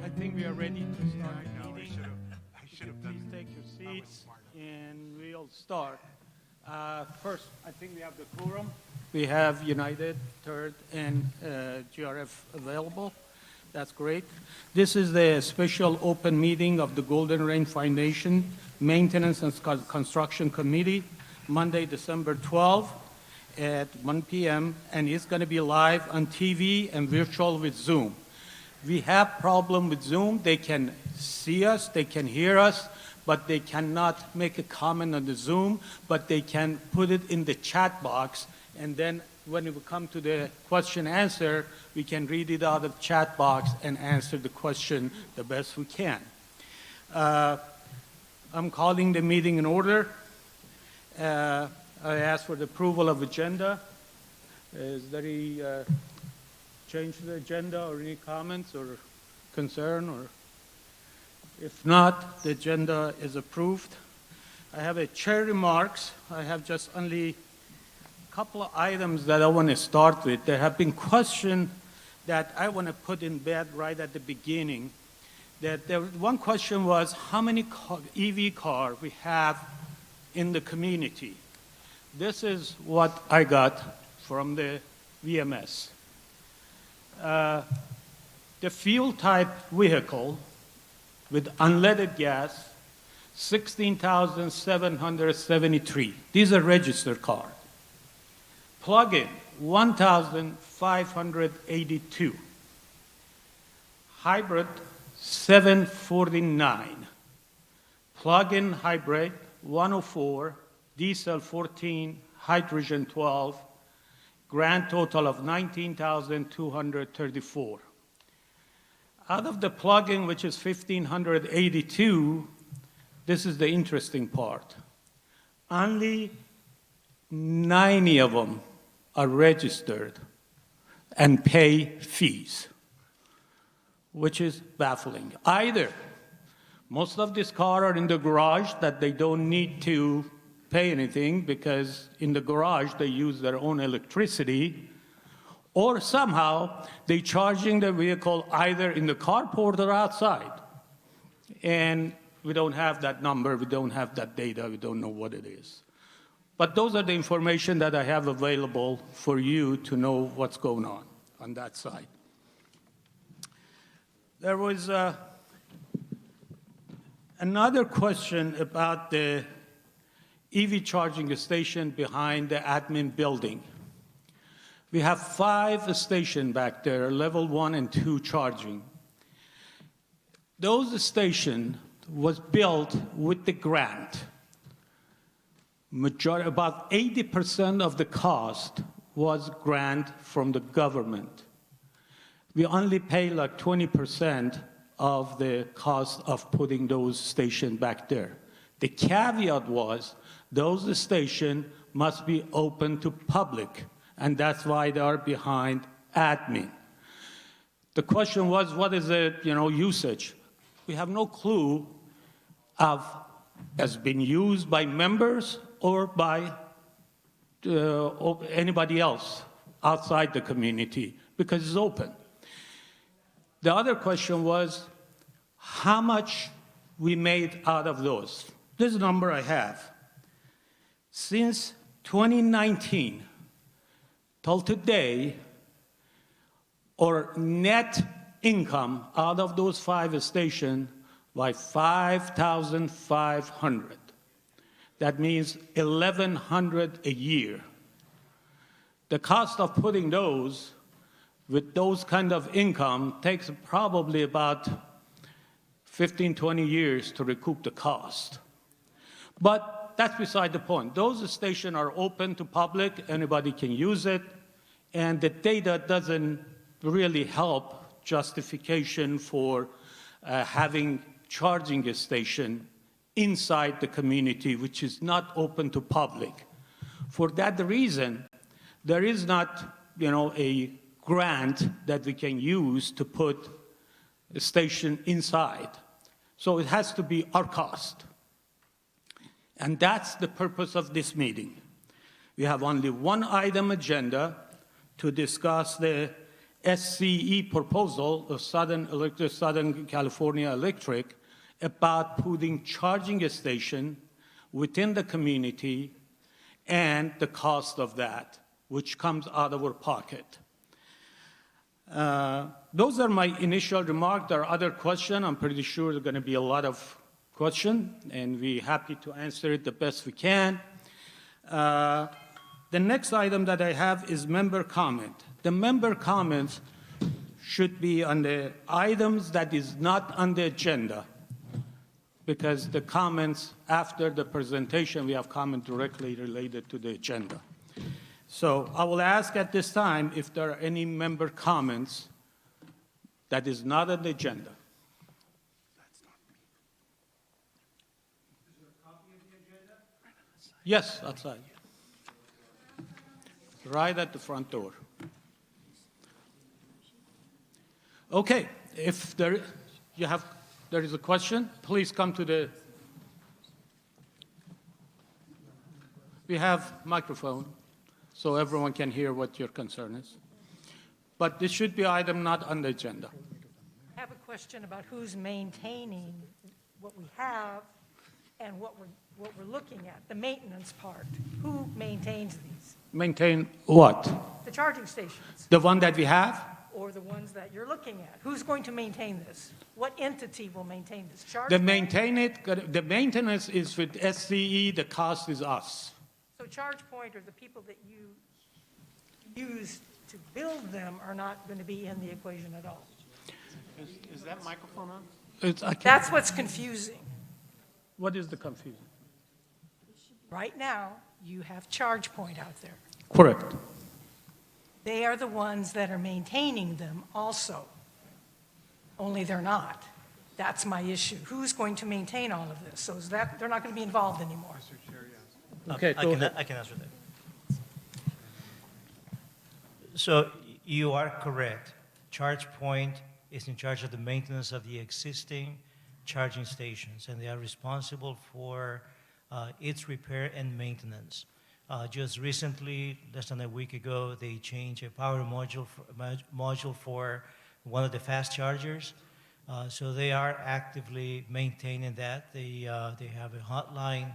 I think we are ready to start I the know, meeting. I should have Please done take your that. I was seats, smart. and we'll start. First, I think we have the quorum. We have United, Third, and GRF available. That's great. This is the special open meeting of the Golden Rain Foundation Maintenance and Construction Committee, Monday, December 12th at 1 p.m., and it's going to be live on TV and virtual with Zoom. We have problem with Zoom. They can see us, they can hear us, but they cannot make a comment on the Zoom, but they can put it in the chat box, and then when we come to the question answer, we can read it out of the chat box and answer the question the best we can. I'm calling the meeting in order. I ask for the approval of agenda. Is there any change to the agenda or any comments or concern? Or if not, the agenda is approved. I have a chair remarks. I have just only a couple of items that I want to start with. There have been questions that I want to put in bed right at the beginning. One question was how many EV cars we have in the community. This is what I got from the VMS. The fuel type vehicle with unleaded gas, 16,773. These are registered cars. Plug-in, 1,582. Hybrid, 749. Plug-in hybrid, 104. Diesel, 14. Hydrogen, 12. Grand total of 19,234. Out of the plug-in, which is 1,582, this is the interesting part. Only 90 of them are registered and pay fees, which is baffling. Either most of these cars are in the garage that they don't need to pay anything because in the garage they use their own electricity, or somehow they're charging the vehicle either in the carport or outside. And we don't have that number, we don't have that data, we don't know what it is. But those are the information that I have available for you to know what's going on that side. There was another question about the EV charging station behind the admin building. We have 5 stations back there, level 1 and 2 charging. Those stations was built with the grant. About 80% of the cost was grant from the government. We only pay like 20% of the cost of putting those stations back there. The caveat was those stations must be open to public, and that's why they are behind admin. The question was, what is the usage? We have no clue of has been used by members or by anybody else outside the community because it's open. The other question was how much we made out of those. This number I have. Since 2019 till today, our net income out of those 5 stations by 5,500. That means 1,100 a year. The cost of putting those with those kind of income takes probably about 15, 20 years to recoup the cost. But that's beside the point. Those stations are open to public, anybody can use it, and the data doesn't really help justification for having charging a station inside the community, which is not open to public. For that reason, there is not, a grant that we can use to put a station inside. So it has to be our cost. And that's the purpose of this meeting. We have only one item agenda to discuss the SCE proposal of Southern California Electric about putting charging station within the community and the cost of that, which comes out of our pocket. Those are my initial remarks. There are other questions. I'm pretty sure there are going to be a lot of questions, and we're happy to answer it the best we can. The next item that I have is member comment. The member comments should be on the items that is not on the agenda, because the comments after the presentation, we have comment directly related to the agenda. So I will ask at this time if there are any member comments that is not on the agenda. Is there a copy of the agenda? Yes, outside. Right at the front door. Okay, if there is a question, please come to the. We have microphone, so everyone can hear what your concern is. But this should be item not on the agenda. I have a question about who's maintaining what we have and what we're looking at, the maintenance part. Who maintains these? Maintain what? The charging stations, The one that we have? or the ones that you're looking at? Who's going to maintain this? What entity will maintain this? The maintenance is with SCE, the cost is us. So ChargePoint or the people that you use to build them are not going to be in the equation at all. Is that microphone on? That's what's confusing. What is the confusion? Right now, you have ChargePoint out there. Correct. They are the ones that are maintaining them also, only they're not. That's my issue. Who's going to maintain all of this? So is that, they're not going to be involved anymore. Okay, I go can ahead. I can answer that. So you are correct. ChargePoint is in charge of the maintenance of the existing charging stations, and they are responsible for its repair and maintenance. Just recently, less than a week ago, they changed a power module for one of the fast chargers. So they are actively maintaining that. They have a hotline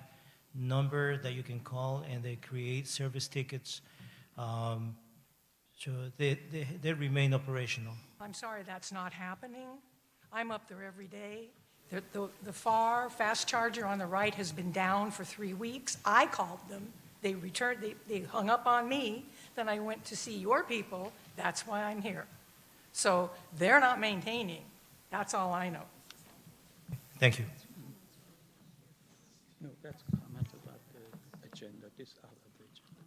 number that you can call, and they create service tickets. So they remain operational. I'm sorry, that's not happening. I'm up there every day. The FAR, fast charger on the right, has been down for 3 weeks. I called them. They returned, they hung up on me. Then I went to see your people. That's why I'm here. So they're not maintaining. That's all I know. Thank you. No, that's comments about the agenda. This out of the agenda.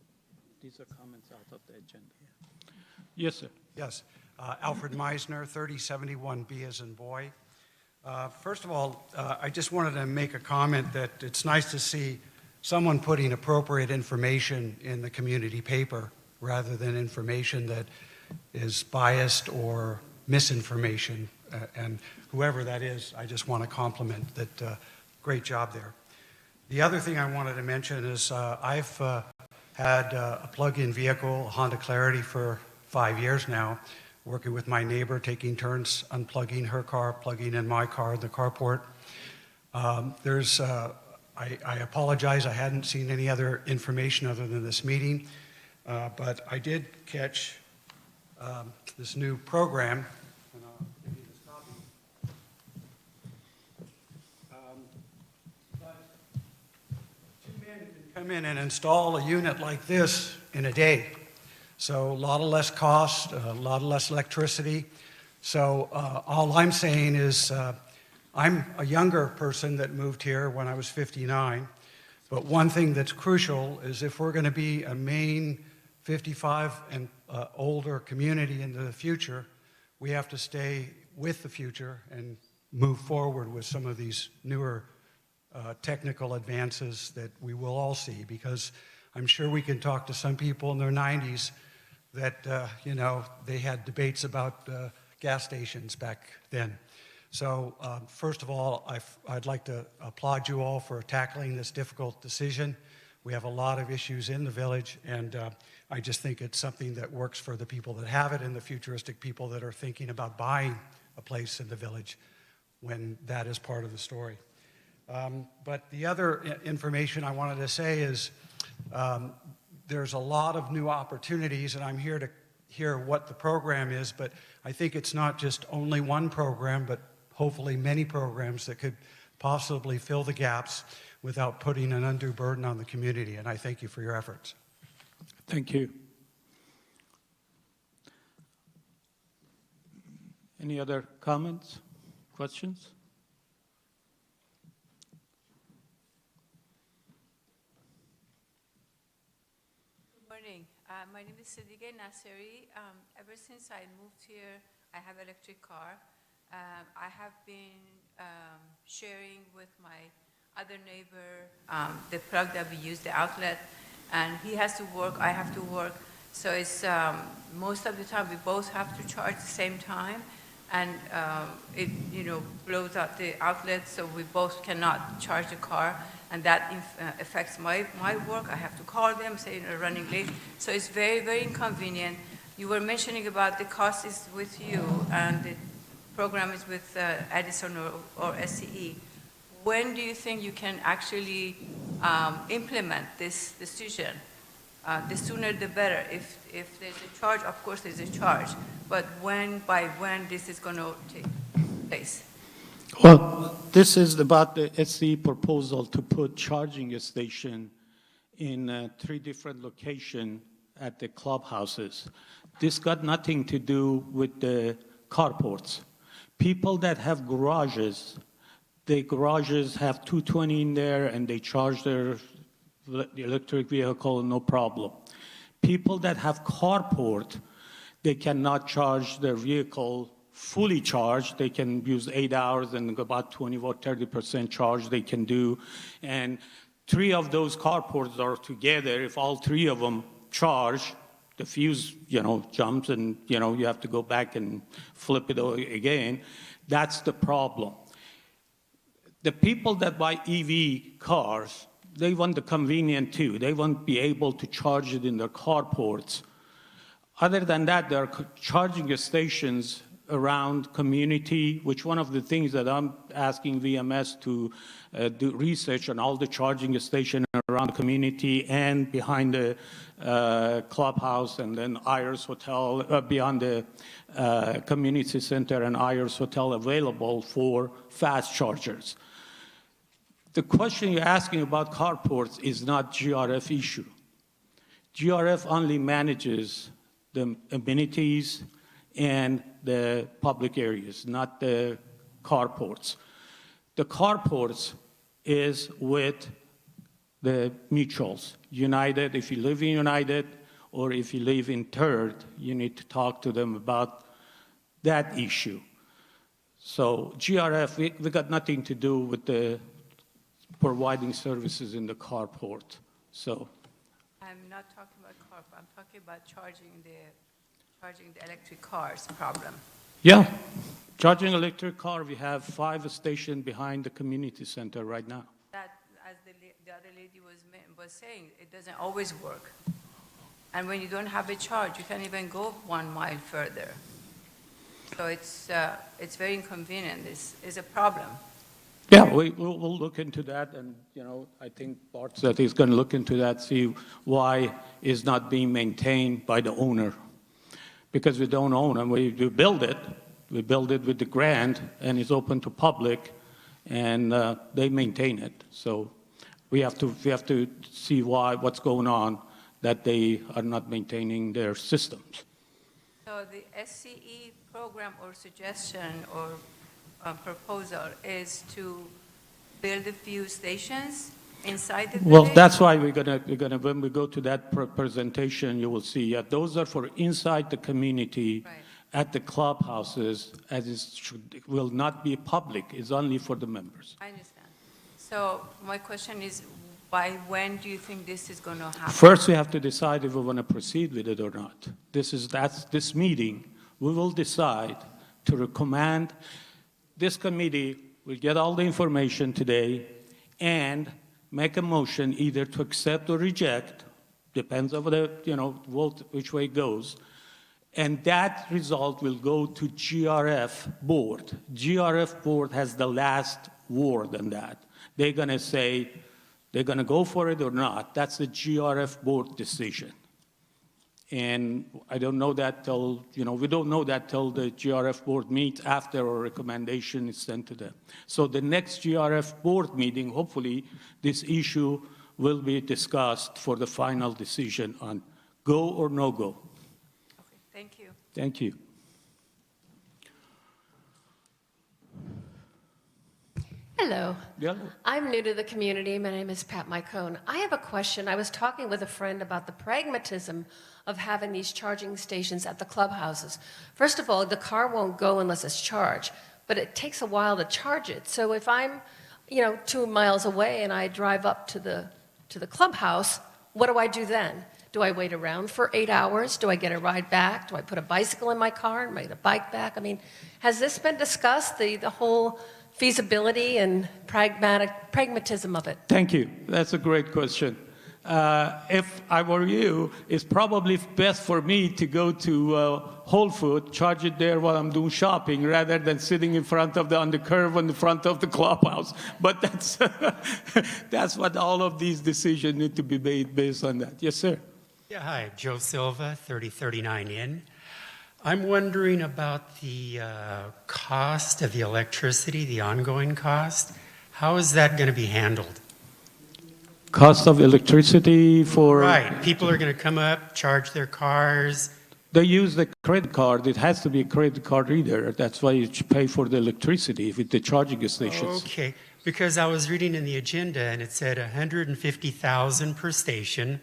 These are comments out of the agenda. Yes, sir. Yes. Alfred Meisner, 3071B as in boy. First of all, I just wanted to make a comment that it's nice to see someone putting appropriate information in the community paper rather than information that is biased or misinformation. And whoever that is, I just want to compliment that. Great job there. The other thing I wanted to mention is I've had a plug-in vehicle, a Honda Clarity, for 5 years now, working with my neighbor, taking turns unplugging her car, plugging in my car, the carport. I apologize, I hadn't seen any other information other than this meeting, but I did catch this new program. And I'll give you this copy. But 2 men can come in and install a unit like this in a day. So a lot of less cost, a lot of less electricity. So all I'm saying is I'm a younger person that moved here when I was 59. But one thing that's crucial is if we're going to be a Maine 55 and older community into the future, we have to stay with the future and move forward with some of these newer technical advances that we will all see, because I'm sure we can talk to some people in their 90s that, they had debates about gas stations back then. So first of all, I'd like to applaud you all for tackling this difficult decision. We have a lot of issues in the village, and I just think it's something that works for the people that have it and the futuristic people that are thinking about buying a place in the village when that is part of the story. But the other information I wanted to say is there's a lot of new opportunities, and I'm here to hear what the program is, but I think it's not just only one program, but hopefully many programs that could possibly fill the gaps without putting an undue burden on the community, and I thank you for your efforts. Thank you. Any other comments, questions? Good morning. My name is Siddiqah Nasseri. Ever since I moved here, I have an electric car. I have been sharing with my other neighbor the plug that we use, the outlet, and he has to work, I have to work. So it's most of the time we both have to charge at the same time, and it blows out the outlet, so we both cannot charge the car, and that affects my work. I have to call them, say running late. So it's very, very inconvenient. You were mentioning about the cost is with you, and the program is with Edison or SCE. When do you think you can actually implement this decision? The sooner the better. If there's a charge, of course there's a charge, but by when this is going to take place? Well, this is about the SCE proposal to put charging station in 3 different locations at the clubhouses. This got nothing to do with the carports. People that have garages, the garages have 220 in there and they charge the electric vehicle, no problem. People that have carport, they cannot charge their vehicle fully charged. They can use 8 hours and about 20 or 30% charge they can do. And 3 of those carports are together. If all 3 of them charge, the fuse, jumps and, you have to go back and flip it again. That's the problem. The people that buy EV cars, they want the convenience too. They want to be able to charge it in their carports. Other than that, there are charging stations around community, which one of the things that I'm asking VMS to do research on all the charging stations around the community and behind the clubhouse and then Ayers Hotel, beyond the community center and Ayers Hotel available for fast chargers. The question you're asking about carports is not GRF issue. GRF only manages the amenities and the public areas, not the carports. The carports is with the mutuals. United, if you live in United or if you live in Third, you need to talk to them about that issue. So GRF, we got nothing to do with the providing services in the carport. So I'm not talking about car, I'm talking about charging the electric cars problem. yeah, charging electric car, we have 5 stations behind the community center right now. That, as the other lady was saying, it doesn't always work. And when you don't have a charge, you can't even go 1 mile further. So it's very inconvenient. This is a problem. Yeah, we'll look into that, and I think Bart said he's going to look into that, see why it's not being maintained by the owner, because we don't own them. We build it with the grant, and it's open to public, and they maintain it. So we have to see what's going on, that they are not maintaining their systems. So the SCE program or suggestion or proposal is to build a few stations inside the village? Well, that's why we're gonna when we go to that presentation, you will see, those are for inside the community, Right. at the clubhouses, as it will not be public, it's only for the members. I understand. So my question is, by when do you think this is going to happen? First, we have to decide if we want to proceed with it or not. This meeting, we will decide to recommend. This committee will get all the information today, and make a motion either to accept or reject, depends on the, vote which way it goes, and that result will go to GRF board. GRF board has the last word on that. They're going to say they're going to go for it or not. That's the GRF board decision. And I don't know that till, we don't know that till the GRF board meets after our recommendation is sent to them. So the next GRF board meeting, hopefully, this issue will be discussed for the final decision on go or no go. Okay, thank you. Thank you. Hello. Yeah. I'm new to the community. My name is Pat Mycone. I have a question. I was talking with a friend about the pragmatism of having these charging stations at the clubhouses. First of all, the car won't go unless it's charged, but it takes a while to charge it. So if I'm, 2 miles away and I drive up to the clubhouse, what do I do then? Do I wait around for 8 hours? Do I get a ride back? Do I put a bicycle in my car and ride a bike back? I mean, has this been discussed, the whole feasibility and pragmatism of it? Thank you. That's a great question. If I were you, it's probably best for me to go to Whole Foods, charge it there while I'm doing shopping, rather than sitting in front of on the curb in the front of the clubhouse. But that's that's what all of these decisions need to be made based on that. Yes, sir. Yeah, hi, Joe Silva, 3039 Inn. I'm wondering about the cost of the electricity, the ongoing cost. How is that going to be handled? Cost of electricity for... Right, people are going to come up, charge their cars. They use the credit card. It has to be a credit card reader. That's why you pay for the electricity with the charging stations. Okay, because I was reading in the agenda and it said 150,000 per station.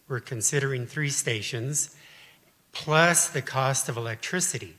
We're considering 3 stations, plus the cost of electricity.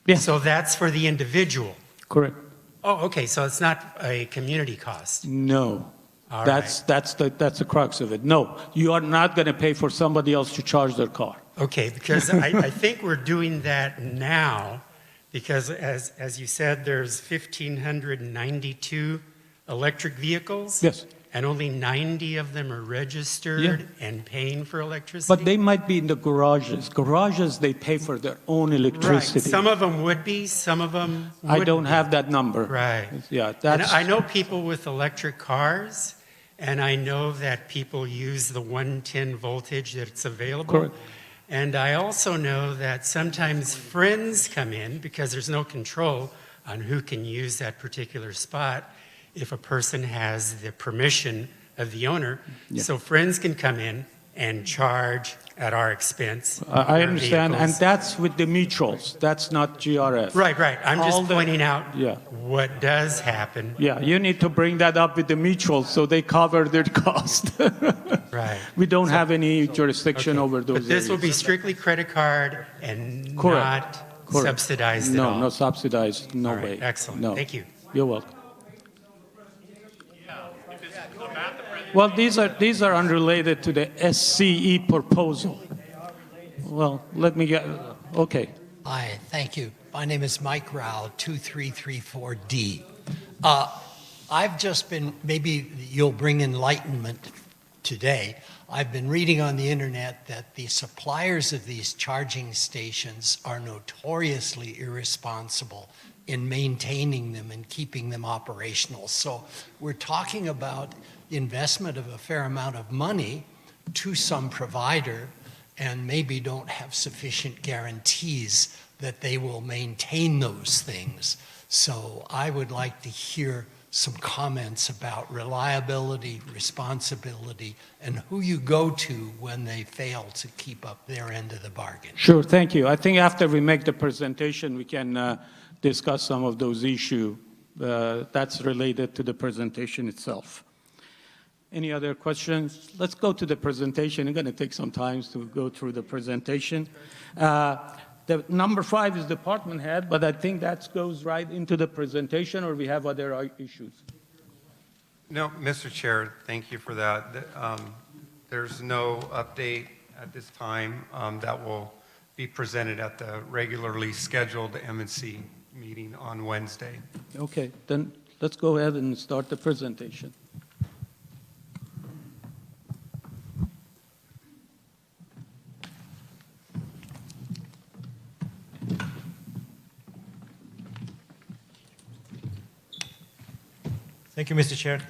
Yeah. So that's for the individual. Correct. Oh, okay, so it's not a community cost. No. All That's the crux of it. No, you are not going to pay for somebody else to charge their car. Okay, because I think we're doing that now, because as you said, there's 1,592 electric vehicles. Yes. And only 90 of them are registered Yeah. and paying for electricity. But they might be in the garages. Garages, they pay for their own Right, electricity. some of them would be, some of them wouldn't I don't be. have that number. Right. Yeah, And that's... I know people with electric cars, and I know that people use the 110 voltage that's available. Correct. And I also know that sometimes friends come in, because there's no control on who can use that particular spot if a person has the permission of the owner. Yeah. So friends can come in and charge at our expense. I their understand, and vehicles. that's with the mutuals. That's not GRF. Right, right. I'm All just the- pointing out Yeah. what does happen. Yeah, you need to bring that up with the mutuals so they cover their cost. Right. We don't have any jurisdiction Okay. over those But this will be areas. strictly credit card and Correct. not Correct. subsidized at all? No, no subsidized, no All right, way. excellent. No. Thank you. You're welcome. Well, these are unrelated to the SCE proposal. Well, let me get, okay. Hi, thank you. My name is Mike Rao, 2334D. I've just been, maybe you'll bring enlightenment today. I've been reading on the internet that the suppliers of these charging stations are notoriously irresponsible in maintaining them and keeping them operational. So we're talking about investment of a fair amount of money to some provider and maybe don't have sufficient guarantees that they will maintain those things. So I would like to hear some comments about reliability, responsibility, and who you go to when they fail to keep up their end of the bargain. Sure, thank you. I think after we make the presentation, we can discuss some of those issues that's related to the presentation itself. Any other questions? Let's go to the presentation. It's going to take some time to go through the presentation. The number 5 is department head, but I think that goes right into the presentation, or we have other issues. No, Mr. Chair, thank you for that. There's no update at this time. That will be presented at the regularly scheduled M&C meeting on Wednesday. Okay, then let's go ahead and start the presentation. Thank you, Mr. Chair.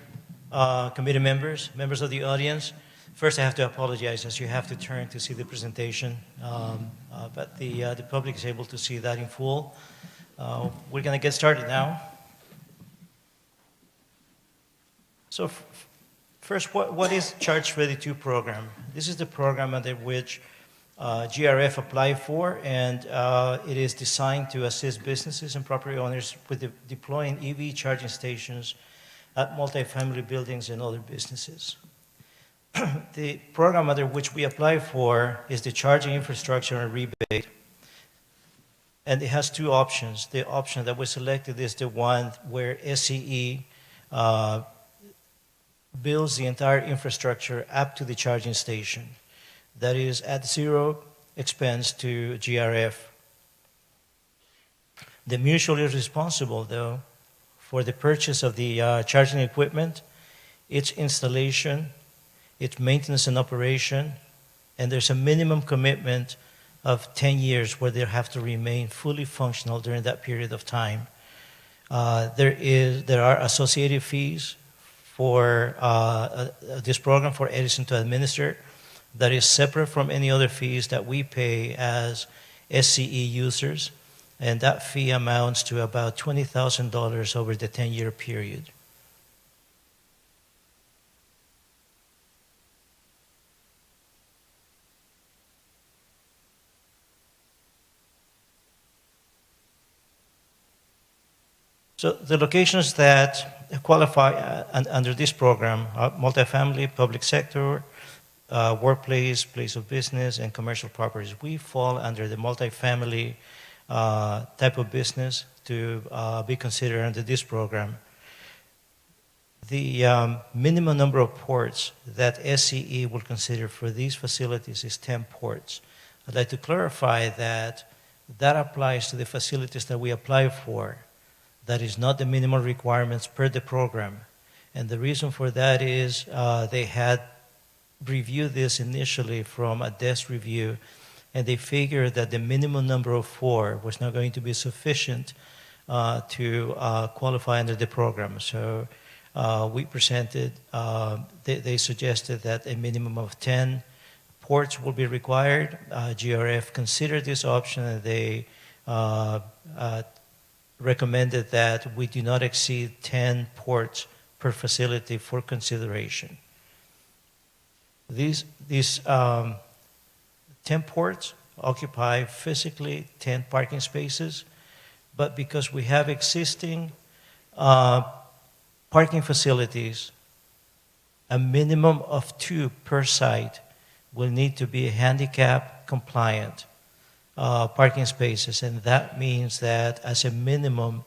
Committee members, members of the audience. First, I have to apologize as you have to turn to see the presentation, but the public is able to see that in full. We're going to get started now. So first, what is Charge Ready 2 program? This is the program under which GRF applied for, and it is designed to assist businesses and property owners with deploying EV charging stations at multifamily buildings and other businesses. The program under which we apply for is the Charging Infrastructure and Rebate, and it has two options. The option that was selected is the one where SCE builds the entire infrastructure up to the charging station. That is at zero expense to GRF. The mutual is responsible, though, for the purchase of the charging equipment, its installation, its maintenance and operation, and there's a minimum commitment of 10 years where they have to remain fully functional during that period of time. There are associated fees for this program for Edison to administer that is separate from any other fees that we pay as SCE users, and that fee amounts to about $20,000 over the 10-year period. So the locations that qualify under this program are multifamily, public sector, workplace, place of business, and commercial properties. We fall under the multifamily type of business to be considered under this program. The minimum number of ports that SCE will consider for these facilities is 10 ports. I'd like to clarify that that applies to the facilities that we apply for. That is not the minimum requirements per the program. And the reason for that is they had reviewed this initially from a desk review, and they figured that the minimum number of 4 was not going to be sufficient to qualify under the program. So we presented, they suggested that a minimum of 10 ports will be required. GRF considered this option, and they recommended that we do not exceed 10 ports per facility for consideration. These 10 ports occupy physically 10 parking spaces, but because we have existing parking facilities, a minimum of 2 per site will need to be handicap compliant parking spaces, and that means that as a minimum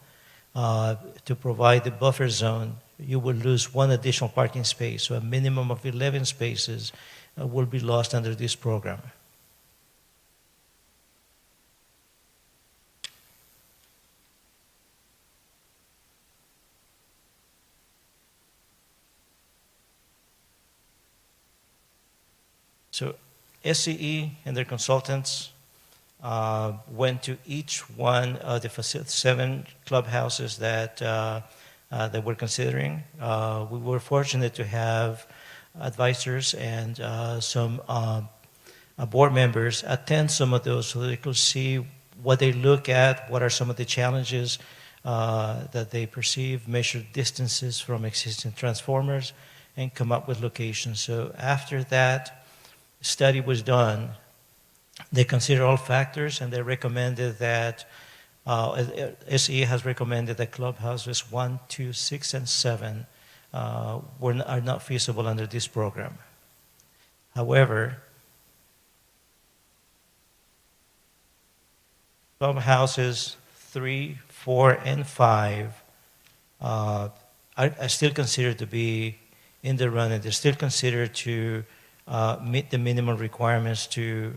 to provide the buffer zone, you will lose 1 additional parking space, so a minimum of 11 spaces will be lost under this program. So SCE and their consultants went to each one of the 7 clubhouses that we're considering. We were fortunate to have advisors and some board members attend some of those so they could see what they look at, what are some of the challenges that they perceive, measure distances from existing transformers, and come up with locations. So after that study was done, they considered all factors, and they recommended that SE has recommended that clubhouses 1, 2, 6, and 7 are not feasible under this program. However, clubhouses 3, 4, and 5 are still considered to be in the running. They're still considered to meet the minimum requirements to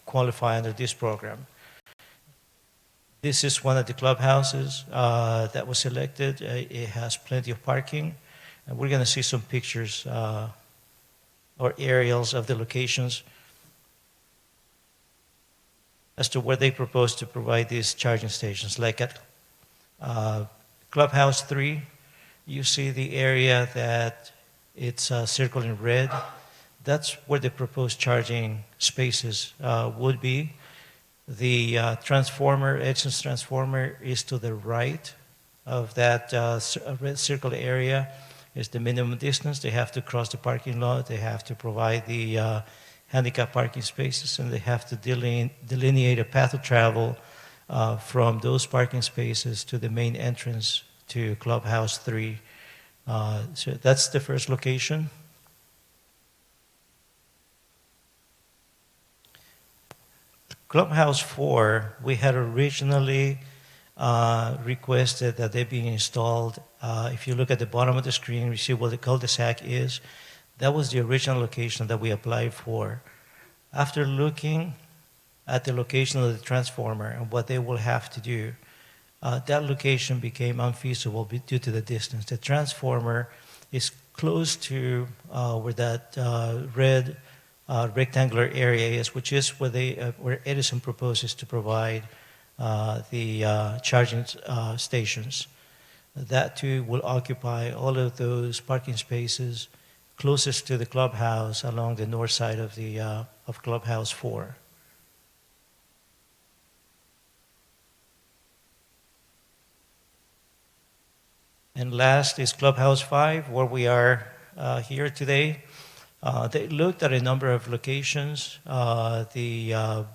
qualify under this program. This is one of the clubhouses that was selected. It has plenty of parking, and we're going to see some pictures or aerials of the locations as to where they propose to provide these charging stations. Like at Clubhouse 3, You see the area that it's circled in red. That's where the proposed charging spaces would be. The transformer, Edison's transformer, is to the right of that red circle area. Is the minimum distance. They have to cross the parking lot. They have to provide the handicap parking spaces, and they have to delineate a path of travel from those parking spaces to the main entrance to Clubhouse 3. So that's the first location. Clubhouse 4, we had originally requested that they be installed. If you look at the bottom of the screen, you see what the cul-de-sac is. That was the original location that we applied for. After looking at the location of the transformer and what they will have to do, that location became unfeasible due to the distance. The transformer is close to where that red rectangular area is, which is where Edison proposes to provide the charging stations. That too will occupy all of those parking spaces closest to the clubhouse along the north side of the of Clubhouse 4. And last is Clubhouse 5, where we are here today. They looked at a number of locations. The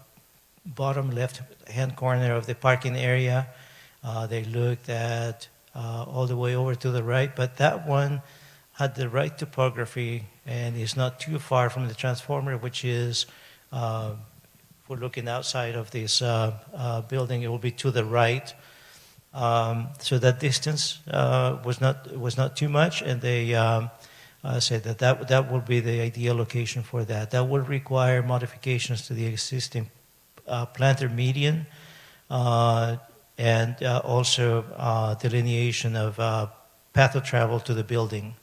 bottom left-hand corner of the parking area, they looked at all the way over to the right, but that one had the right topography and is not too far from the transformer, which is, if we're looking outside of this building, it will be to the right. So that distance was not too much, and they said that will be the ideal location for that. That will require modifications to the existing planter median and also delineation of path of travel to the building.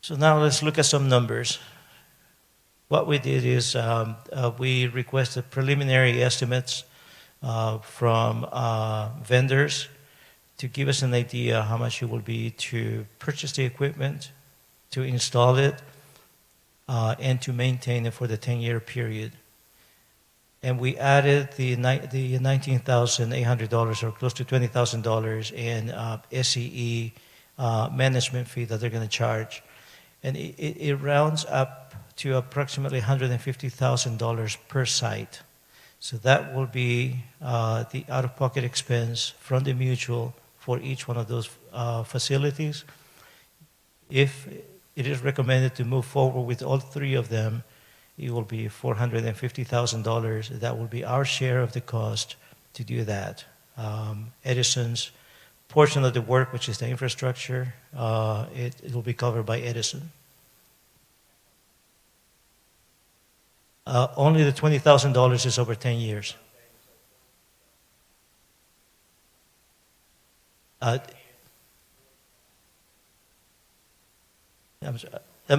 So now let's look at some numbers. What we did is we requested preliminary estimates from vendors to give us an idea how much it will be to purchase the equipment, to install it, and to maintain it for the 10-year period. And we added the $19,800 or close to $20,000 in SCE management fee that they're going to charge. And it rounds up to approximately $150,000 per site. So that will be the out-of-pocket expense from the mutual for each one of those facilities. If it is recommended to move forward with all three of them, it will be $450,000. That will be our share of the cost to do that. Edison's portion of the work, which is the infrastructure, it will be covered by Edison. Only the $20,000 is over 10 years. I'm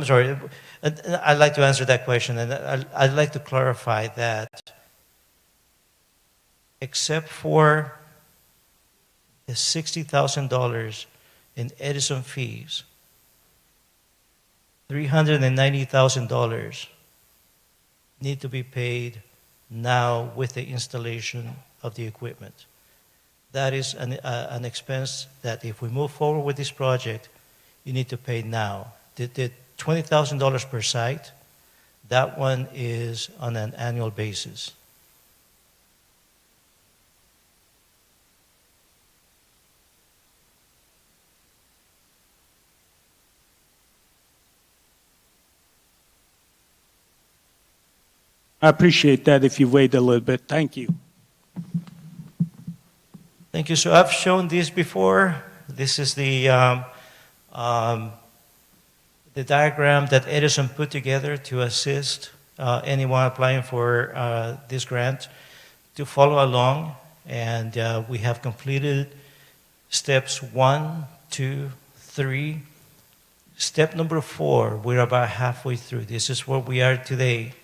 sorry. I'd like to answer that question, and I'd like to clarify that except for the $60,000 in Edison fees, $390,000 need to be paid now with the installation of the equipment. That is an expense that if we move forward with this project, you need to pay now. The $20,000 per site, that one is on an annual basis. I appreciate that if you wait a little bit. Thank you. Thank you. So I've shown this before. This is the diagram that Edison put together to assist anyone applying for this grant to follow along. And we have completed steps 1, 2, 3. Step number 4, we're about halfway through. This is where we are today.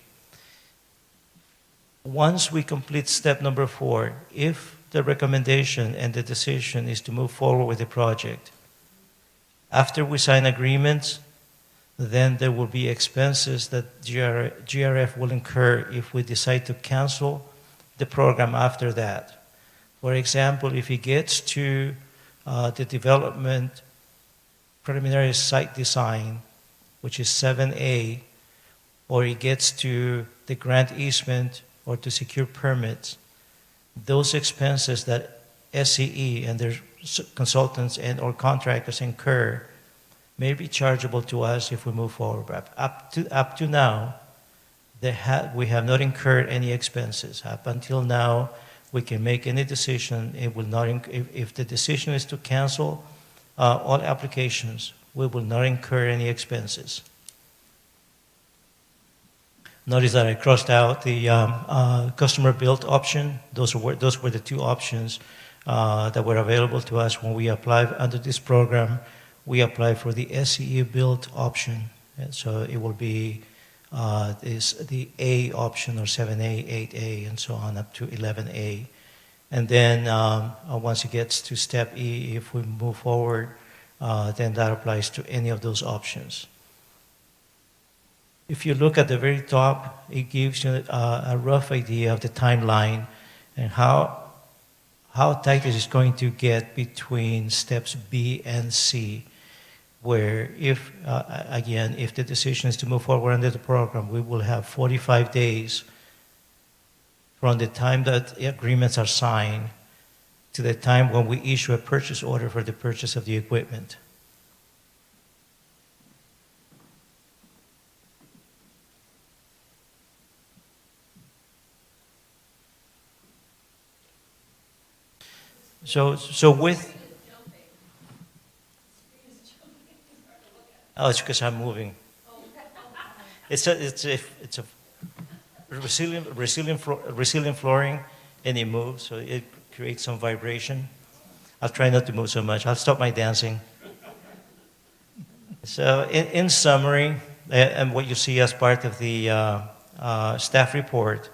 Once we complete step number 4, if the recommendation and the decision is to move forward with the project, after we sign agreements, then there will be expenses that GRF will incur if we decide to cancel the program after that. For example, if it gets to the development preliminary site design, which is 7A, or it gets to the grant easement or to secure permits, those expenses that SCE and their consultants and or contractors incur may be chargeable to us if we move forward. But up to now, we have not incurred any expenses. Up until now, we can make any decision. It will not. If the decision is to cancel all applications, we will not incur any expenses. Notice that I crossed out the customer-built option. Those were the two options that were available to us when we applied under this program. We applied for the SCE-built option, and so it will be the A option, or 7A, 8A, and so on up to 11A. And then once it gets to step E, if we move forward, then that applies to any of those options. If you look at the very top, it gives you a rough idea of the timeline and how tight it is going to get between steps B and C, where if, again, if the decision is to move forward under the program, we will have 45 days from the time that the agreements are signed to the time when we issue a purchase order for the purchase of the equipment. So with, oh, it's because I'm moving. It's a resilient flooring, and it moves, so it creates some vibration. I'll try not to move so much. I'll stop my dancing. So in summary, and what you see as part of the staff report,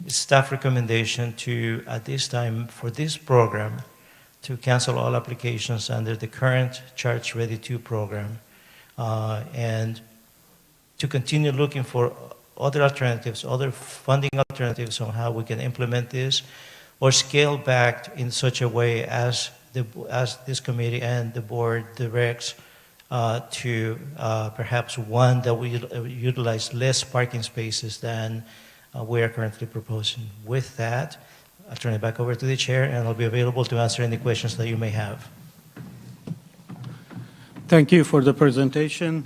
is staff recommendation to, at this time, for this program, to cancel all applications under the current Charge Ready 2 program, and to continue looking for other alternatives, other funding alternatives on how we can implement this, or scale back in such a way as this committee and the board directs to perhaps one that we utilize less parking spaces than we are currently proposing. With that, I'll turn it back over to the chair, and I'll be available to answer any questions that you may have. Thank you for the presentation.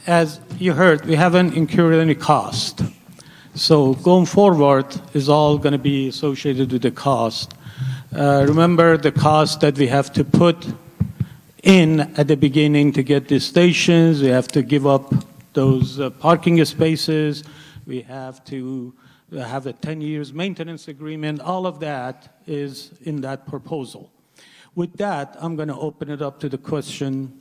As you heard, we haven't incurred any cost. So going forward is all going to be associated with the cost. Remember the cost that we have to put in at the beginning to get the stations. We have to give up those parking spaces. We have to have a 10 years maintenance agreement. All of that is in that proposal. With that, I'm going to open it up to the question.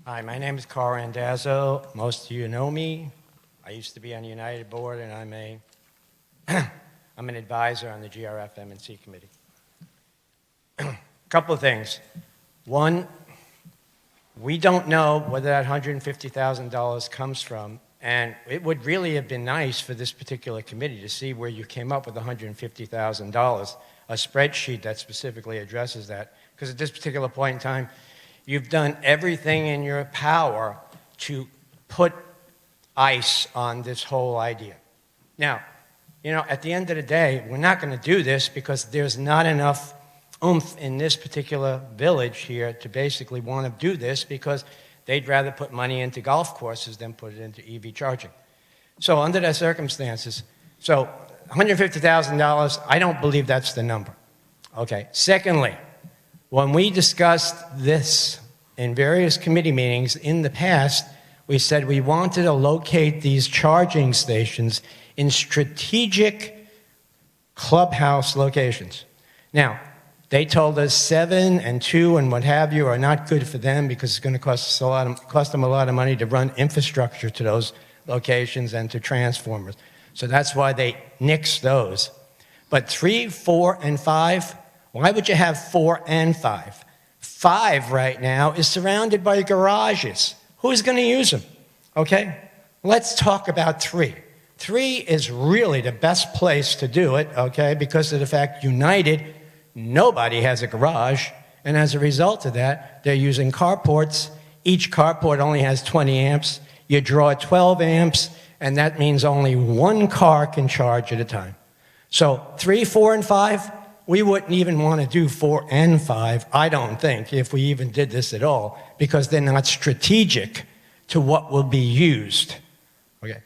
Hi, my name is Carl Randazzo. Most of you know me. I used to be on the United Board, and I'm an advisor on the GRF M&C committee. A couple of things. One, we don't know where that $150,000 comes from, and it would really have been nice for this particular committee to see where you came up with $150,000, a spreadsheet that specifically addresses that, because at this particular point in time, you've done everything in your power to put ice on this whole idea. Now, you know, at the end of the day, we're not going to do this because there's not enough oomph in this particular village here to basically want to do this, because they'd rather put money into golf courses than put it into EV charging. So under those circumstances, so $150,000, I don't believe that's the number. Okay. Secondly, when we discussed this in various committee meetings in the past, we said we wanted to locate these charging stations in strategic clubhouse locations. Now, They told us 7 and 2 and what have you are not good for them because it's going to cost them a lot of money to run infrastructure to those locations and to transformers. So that's why they nixed those. But 3, 4, and 5, why would you have 4 and 5? 5 right now is surrounded by garages. Who's going to use them? Okay? Let's talk about 3. 3 is really the best place to do it, okay, because of the fact United, nobody has a garage, and as a result of that, they're using carports. Each carport only has 20 amps. You draw 12 amps, and that means only one car can charge at a time. So 3, 4, and 5, we wouldn't even want to do 4 and 5, I don't think, if we even did this at all, because they're not strategic to what will be used. Okay.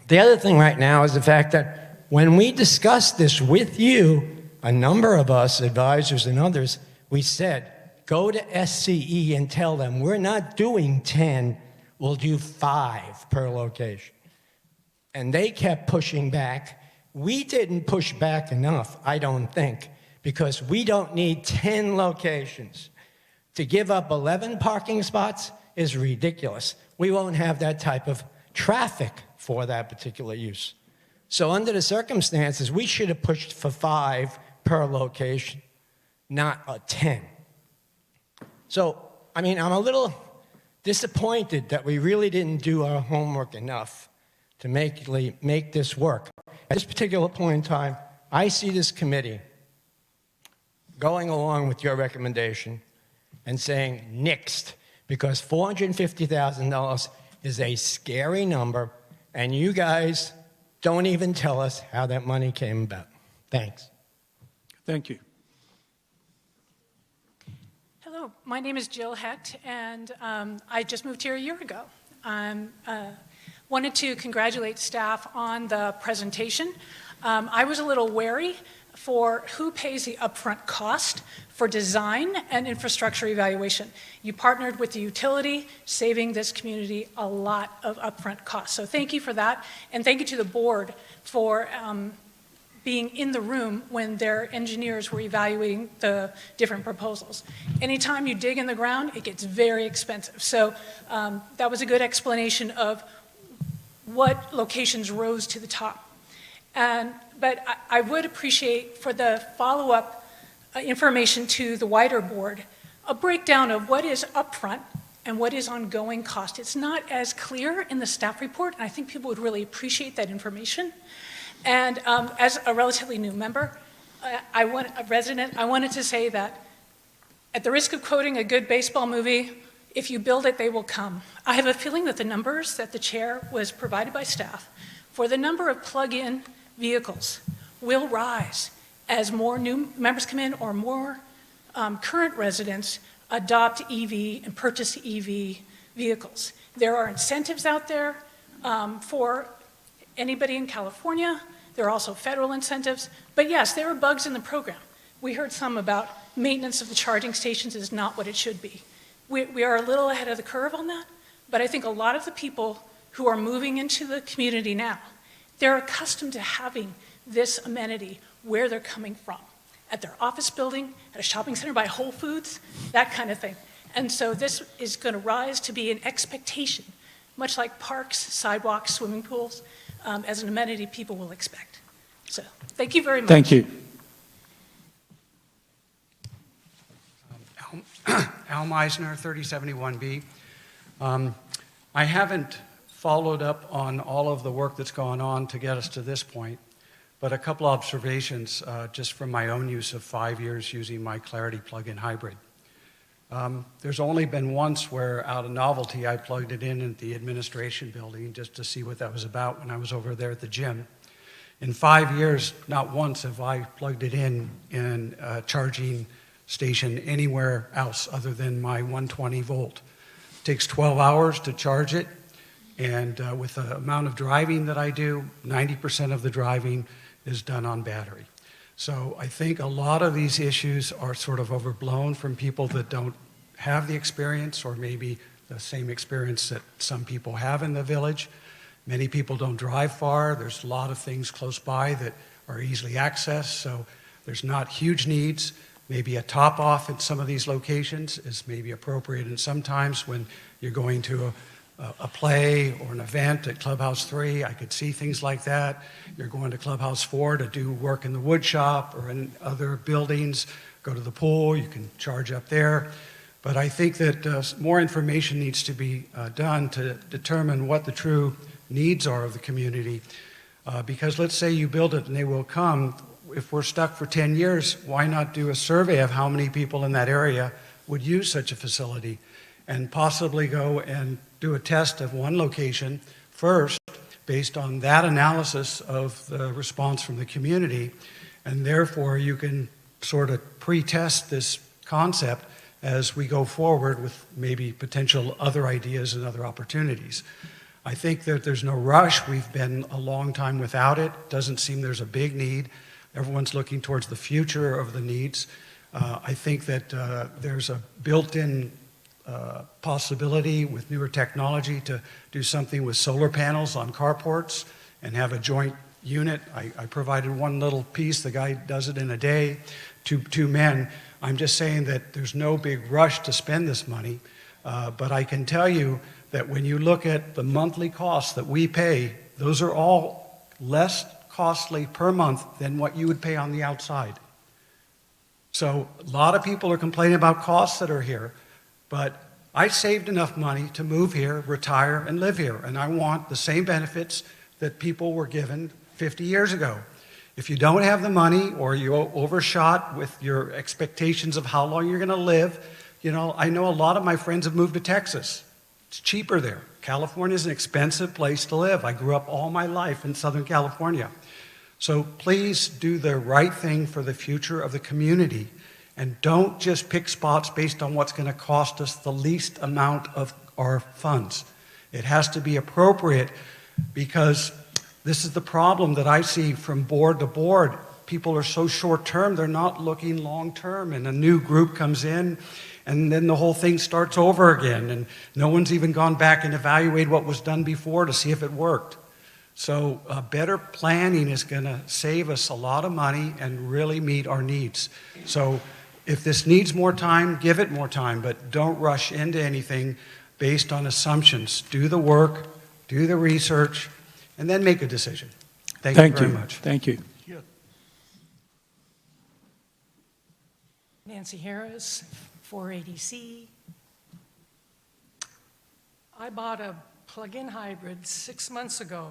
The other thing right now is the fact that when we discussed this with you, a number of us, advisors and others, we said, go to SCE and tell them, we're not doing 10, we'll do 5 per location. And they kept pushing back. We didn't push back enough, I don't think, because we don't need 10 locations. To give up 11 parking spots is ridiculous. We won't have that type of traffic for that particular use. So under the circumstances, we should have pushed for 5 per location, not a 10. So, I mean, I'm a little disappointed that we really didn't do our homework enough to make this work. At this particular point in time, I see this committee going along with your recommendation and saying nixed, because $450,000 is a scary number, and you guys don't even tell us how that money came about. Thanks. Thank you. Hello, my name is Jill Hecht, and I just moved here a year ago. Wanted to congratulate staff on the presentation. I was a little wary for who pays the upfront cost for design and infrastructure evaluation. You partnered with the utility, saving this community a lot of upfront costs. So thank you for that, and thank you to the board for being in the room when their engineers were evaluating the different proposals. Anytime you dig in the ground, it gets very expensive. So that was a good explanation of what locations rose to the top. But I would appreciate for the follow-up information to the wider board, a breakdown of what is upfront and what is ongoing cost. It's not as clear in the staff report, and I think people would really appreciate that information. And as a relatively new member, I wanted to say that at the risk of quoting a good baseball movie, if you build it, they will come. I have a feeling that the numbers that the chair was provided by staff for the number of plug-in vehicles will rise as more new members come in or more current residents adopt EV and purchase EV vehicles. There are incentives out there for anybody in California. There are also federal incentives. But yes, there are bugs in the program. We heard some about maintenance of the charging stations is not what it should be. We are a little ahead of the curve on that, but I think a lot of the people who are moving into the community now, they're accustomed to having this amenity where they're coming from, at their office building, at a shopping center by Whole Foods, that kind of thing. And so this is going to rise to be an expectation, much like parks, sidewalks, swimming pools, as an amenity people will expect. So thank you very much. Thank you. Al Meisner, 3071B. I haven't followed up on all of the work that's gone on to get us to this point, but a couple observations just from my own use of 5 years using my Clarity plug-in hybrid. There's only been once where, out of novelty, I plugged it in at the administration building just to see what that was about when I was over there at the gym. In 5 years, not once have I plugged it in a charging station anywhere else other than my 120 volt. It takes 12 hours to charge it, and with the amount of driving that I do, 90% of the driving is done on battery. So I think a lot of these issues are sort of overblown from people that don't have the experience, or maybe the same experience that some people have in the village. Many people don't drive far. There's a lot of things close by that are easily accessed. So There's not huge needs. Maybe a top-off at some of these locations is maybe appropriate, and sometimes when you're going to a play or an event at Clubhouse 3, I could see things like that. You're going to Clubhouse 4 to do work in the wood shop or in other buildings, go to the pool, you can charge up there. But I think that more information needs to be done to determine what the true needs are of the community. Because let's say you build it and they will come. If we're stuck for 10 years, why not do a survey of how many people in that area would use such a facility and possibly go and do a test of one location first based on that analysis of the response from the community, and therefore you can sort of pre-test this concept as we go forward with maybe potential other ideas and other opportunities. I think that there's no rush. We've been a long time without it. Doesn't seem there's a big need. Everyone's looking towards the future of the needs. I think that there's a built-in possibility with newer technology to do something with solar panels on carports and have a joint unit. I provided one little piece. The guy does it in a day, two men. I'm just saying that there's no big rush to spend this money, but I can tell you that when you look at the monthly costs that we pay, those are all less costly per month than what you would pay on the outside. So a lot of people are complaining about costs that are here, but I saved enough money to move here, retire, and live here, and I want the same benefits that people were given 50 years ago. If you don't have the money or you overshot with your expectations of how long you're going to live, you know, I know a lot of my friends have moved to Texas. It's cheaper there. California is an expensive place to live. I grew up all my life in Southern California. So please do the right thing for the future of the community, and don't just pick spots based on what's going to cost us the least amount of our funds. It has to be appropriate, because this is the problem that I see from board to board. People are so short-term, they're not looking long-term, and a new group comes in, and then the whole thing starts over again, and no one's even gone back and evaluated what was done before to see if it worked. So better planning is going to save us a lot of money and really meet our needs. So if this needs more time, give it more time, but don't rush into anything based on assumptions. Do the work, do the research, and then make a decision. Thank you very much. Thank you. Nancy Harris, 480C. I bought a plug-in hybrid 6 months ago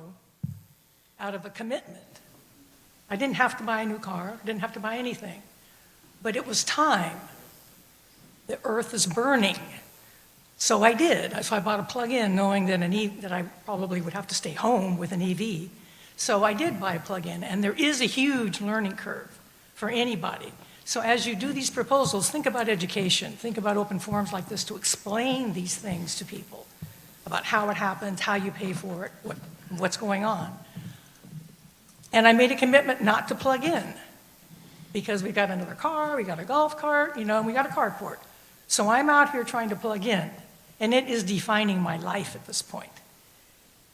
out of a commitment. I didn't have to buy a new car, didn't have to buy anything, but it was time. The earth is burning. So I did. So I bought a plug-in knowing that that I probably would have to stay home with an EV. So I did buy a plug-in, and there is a huge learning curve for anybody. So as you do these proposals, think about education, think about open forums like this to explain these things to people about how it happens, how you pay for it, what's going on. And I made a commitment not to plug in because we got another car, we got a golf cart, and we got a carport. So I'm out here trying to plug in, and it is defining my life at this point.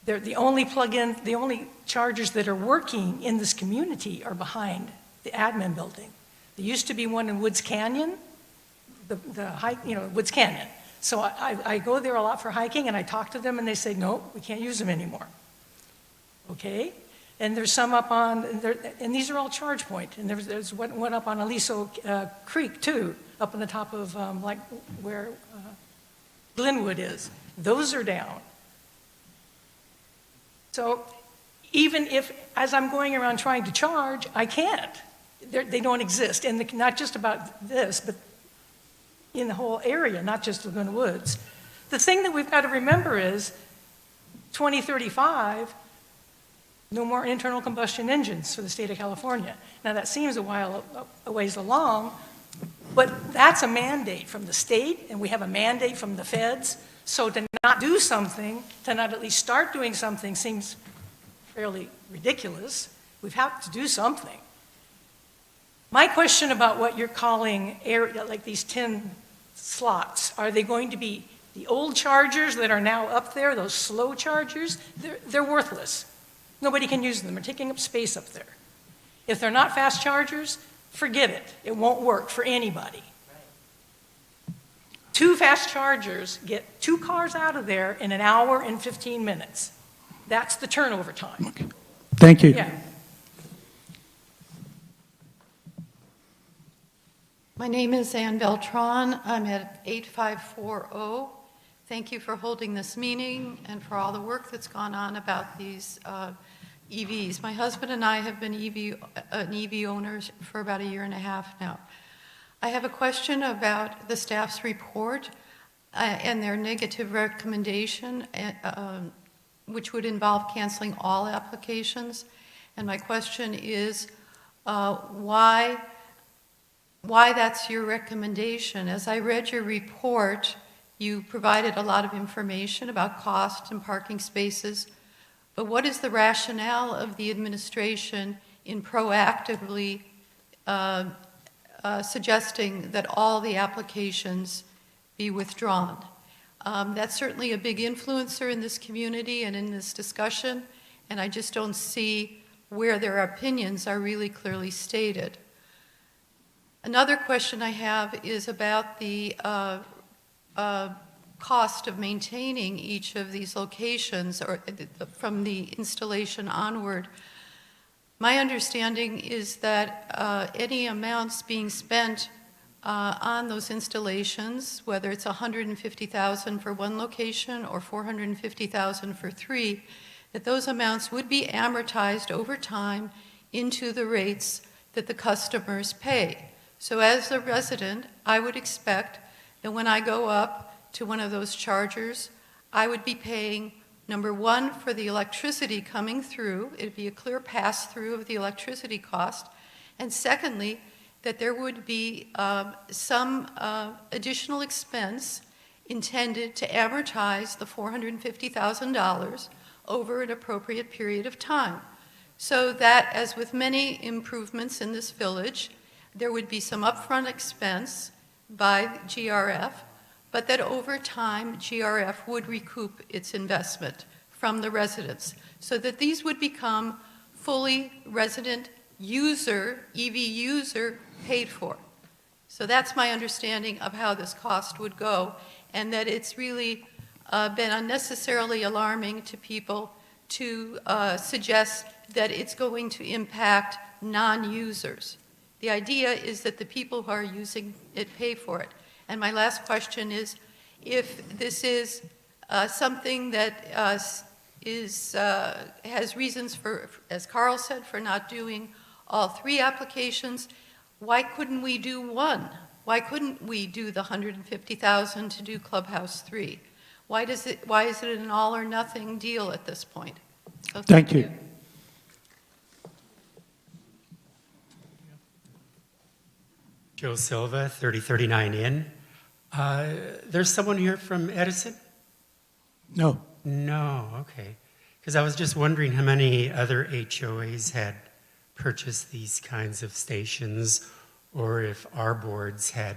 They're the only plug-in, the only chargers that are working in this community are behind the admin building. There used to be one in Woods Canyon, Woods Canyon. So I go there a lot for hiking, and I talk to them, and they say, no, we can't use them anymore. Okay? And there's some up on, and these are all charge point. And there's one up on Aliso Creek, too, up on the top of where Glenwood is. Those are down. So even if, as I'm going around trying to charge, I can't. They don't exist. And not just about this, but in the whole area, not just Laguna Woods. The thing that we've got to remember is 2035, no more internal combustion engines for the state of California. Now that seems a ways along, but that's a mandate from the state, and we have a mandate from the feds. So to not do something, to not at least start doing something seems fairly ridiculous. We've had to do something. My question about what you're calling like these 10 slots, are they going to be the old chargers that are now up there, those slow chargers? They're worthless. Nobody can use them. They're taking up space up there. If they're not fast chargers, forget it. It won't work for anybody. 2 fast chargers get 2 cars out of there in an hour and 15 minutes. That's the turnover time. Thank you. Yeah. My name is Ann Beltran. I'm at 8540. Thank you for holding this meeting and for all the work that's gone on about these EVs. My husband and I have been an EV owners for about a year and a half now. I have a question about the staff's report and their negative recommendation, which would involve canceling all applications. And my question is why that's your recommendation. As I read your report, you provided a lot of information about cost and parking spaces, but what is the rationale of the administration in proactively suggesting that all the applications be withdrawn? That's certainly a big influencer in this community and in this discussion, and I just don't see where their opinions are really clearly stated. Another question I have is about the cost of maintaining each of these locations or from the installation onward. My understanding is that any amounts being spent on those installations, whether it's $150,000 for one location or $450,000 for 3, that those amounts would be amortized over time into the rates that the customers pay. So as a resident, I would expect that when I go up to one of those chargers, I would be paying, number one, for the electricity coming through. It'd be a clear pass-through of the electricity cost. And secondly, that there would be some additional expense intended to amortize the $450,000 over an appropriate period of time. So that, as with many improvements in this village, there would be some upfront expense by GRF, but that over time, GRF would recoup its investment from the residents, so that these would become fully resident user, EV user, paid for. So that's my understanding of how this cost would go, and that it's really been unnecessarily alarming to people to suggest that it's going to impact non-users. The idea is that the people who are using it pay for it. And my last question is, if this is something that has reasons for, as Carl said, for not doing all 3 applications, why couldn't we do 1? Why couldn't we do the $150,000 to do Clubhouse 3? Why is it an all or nothing deal at this point? So Thank you. Joe Silva, 3039 Inn. There's someone here from Edison? No. No, okay. Because I was just wondering how many other HOAs had purchased these kinds of stations, or if our boards had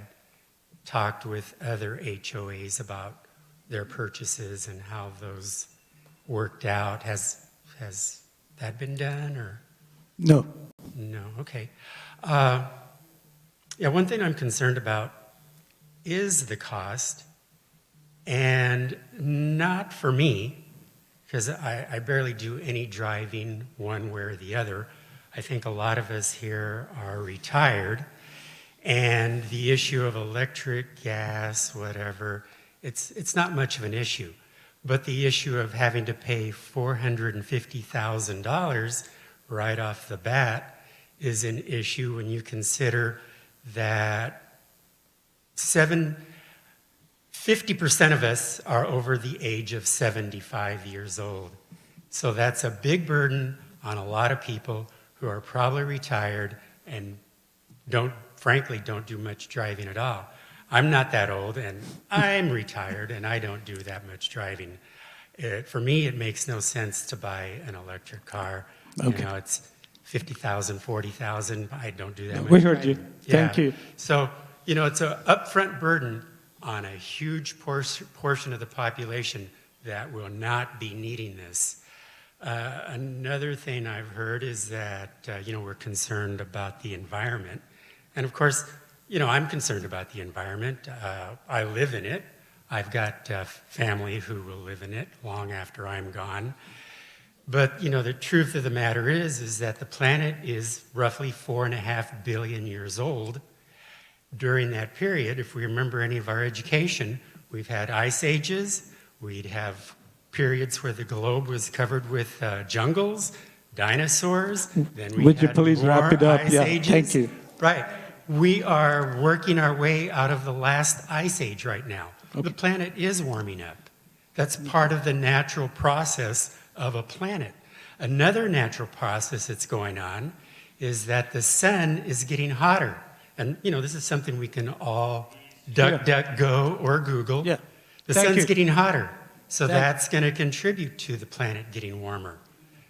talked with other HOAs about their purchases and how those worked out. Has that been done, or? No. No, okay. Yeah, one thing I'm concerned about is the cost, and not for me, because I barely do any driving one way or the other. I think a lot of us here are retired, and the issue of electric, gas, whatever, it's not much of an issue. But the issue of having to pay $450,000 right off the bat is an issue when you consider that 50% of us are over the age of 75 years old. So that's a big burden on a lot of people who are probably retired and frankly don't do much driving at all. I'm not that old, and I'm retired, and I don't do that much driving. For me, it makes no sense to buy an electric car. Okay. You know, it's $50,000, $40,000. I don't do that much. We heard you. Thank you. So, you know, it's an upfront burden on a huge portion of the population that will not be needing this. Another thing I've heard is that, you know, we're concerned about the environment. And of course, you know, I'm concerned about the environment. I live in it. I've got family who will live in it long after I'm gone. But, you know, the truth of the matter is that the planet is roughly 4.5 billion years old. During that period, if we remember any of our education, we've had ice ages, we'd have periods where the globe was covered with jungles, dinosaurs, then we Would you had please more wrap it up? ice Yeah, ages. thank you. Right. We are working our way out of the last ice age right now. The planet is warming up. That's part of the natural process of a planet. Another natural process that's going on is that the sun is getting hotter. And, you know, this is something we can all duck, go, or Google. Yeah. The Thank sun's you. getting hotter. So Thank- that's going to contribute to the planet getting warmer.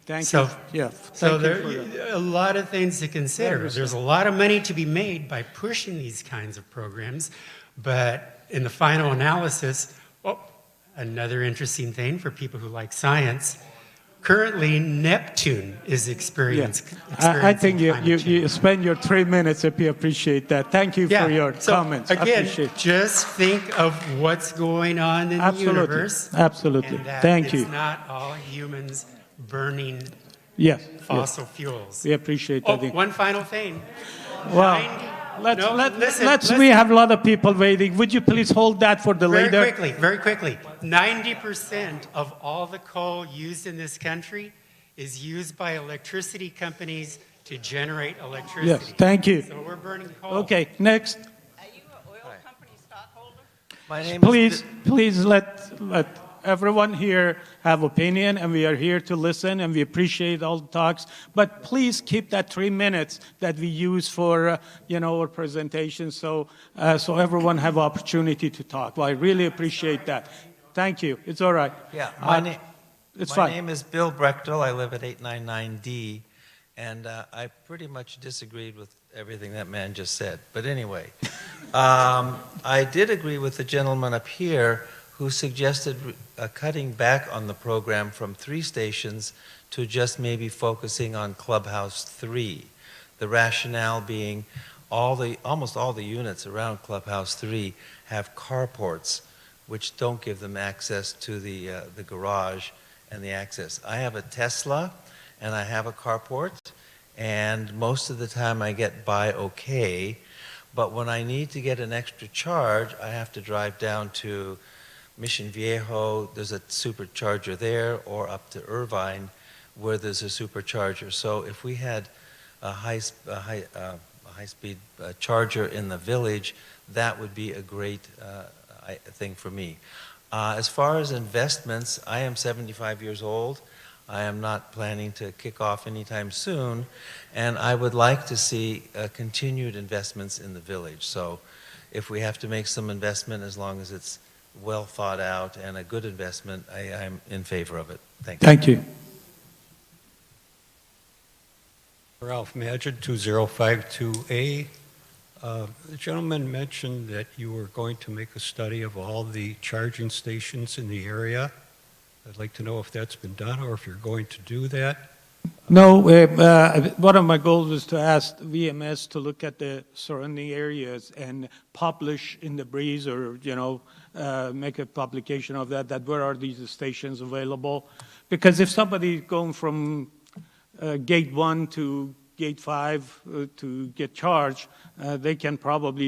Thank So- you. Yeah. So Thank there you for that. are a lot of things to consider. Very There's a lot of money to be made by pushing these kinds of programs, but in the final analysis, another interesting thing for people who like science, currently Neptune is Yeah. experiencing I think you climate change. spend your 3 minutes if you appreciate that. Thank you for your so comments. I Again, appreciate it. just think of what's going on in Absolutely. the universe. Absolutely. And that Thank it's you. not all humans burning Yes. yes. fossil fuels. We appreciate Oh, that. one final thing. Well, 90 no, listen, we have a lot of people waiting. Would you please hold that for the later? Very quickly. 90% of all the coal used in this country is used by electricity companies to generate electricity. Yes, thank you. So we're burning coal. Okay, next. Are you an oil company stockholder? My name is Please let everyone here have opinion, and we are here to listen, and we appreciate all the talks. But please keep that 3 minutes that we use for our presentation, so everyone have opportunity to talk. Well, I really appreciate that. Thank you. It's all right. Yeah, It's my fine. name is Bill Brechtel. I live at 899D, and I pretty much disagreed with everything that man just said. But anyway, I did agree with the gentleman up here who suggested cutting back on the program from 3 stations to just maybe focusing on Clubhouse 3. The rationale being almost all the units around Clubhouse 3 have carports, which don't give them access to the garage and the access. I have a Tesla, and I have a carport, and most of the time I get by okay, but when I need to get an extra charge, I have to drive down to Mission Viejo, there's a supercharger there, or up to Irvine, where there's a supercharger. So if we had a high-speed charger in the village, that would be a great thing for me. As far as investments, I am 75 years old. I am not planning to kick off anytime soon, and I would like to see continued investments in the village. So if we have to make some investment, as long as it's well thought out and a good investment, I'm in favor of it. Thank you. Thank you. Ralph Magid, 2052A. The gentleman mentioned that you were going to make a study of all the charging stations in the area. I'd like to know if that's been done or if you're going to do that. No, one of my goals is to ask VMS to look at the surrounding areas and publish in the breeze, or make a publication of that where are these stations available. Because if somebody going from gate 1 to gate 5 to get charged, they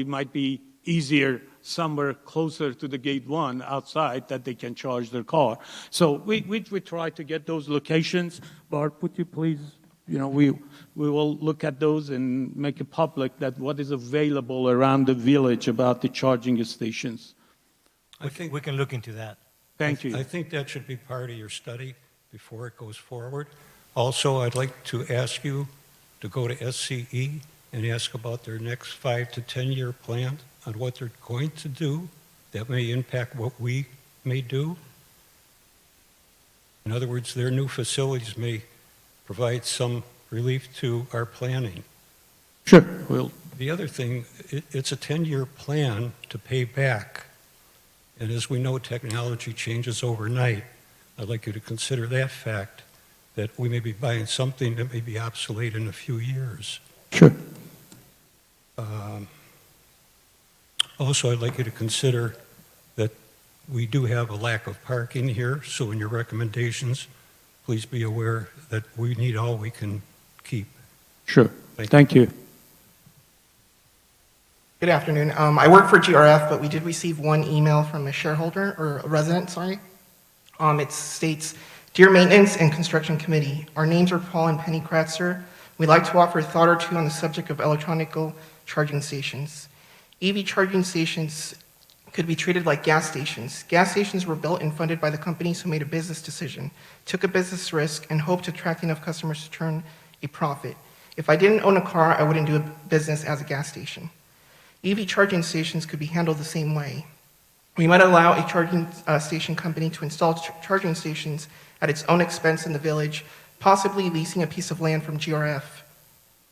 might be easier somewhere closer to the gate 1 outside that they can charge their car. So we try to get those locations. Bart, would you please, we will look at those and make it public that what is available around the village about the charging stations. I think We can look into that. Thank you. I think that should be part of your study before it goes forward. Also, I'd like to ask you to go to SCE and ask about their next 5 to 10 year plan on what they're going to do that may impact what we may do. In other words, their new facilities may provide some relief to our planning. Sure. The other thing, it's a 10-year plan to pay back. And as we know, technology changes overnight. I'd like you to consider that fact, that we may be buying something that may be obsolete in a few years. Sure. Also, I'd like you to consider that we do have a lack of parking here, so in your recommendations, please be aware that we need all we can keep. Sure. Thank Thank you. Good afternoon. I work for GRF, but we did receive one email from a shareholder, or a resident, sorry. It states, "Dear Maintenance and Construction Committee, our names are Paul and Penny Kratzer. We'd like to offer a thought or two on the subject of electronic charging stations. EV charging stations could be treated like gas stations. Gas stations were built and funded by the companies who made a business decision, took a business risk, and hoped to attract enough customers to turn a profit. If I didn't own a car, I wouldn't do a business as a gas station. EV charging stations could be handled the same way. We might allow a charging station company to install charging stations at its own expense in the village, possibly leasing a piece of land from GRF.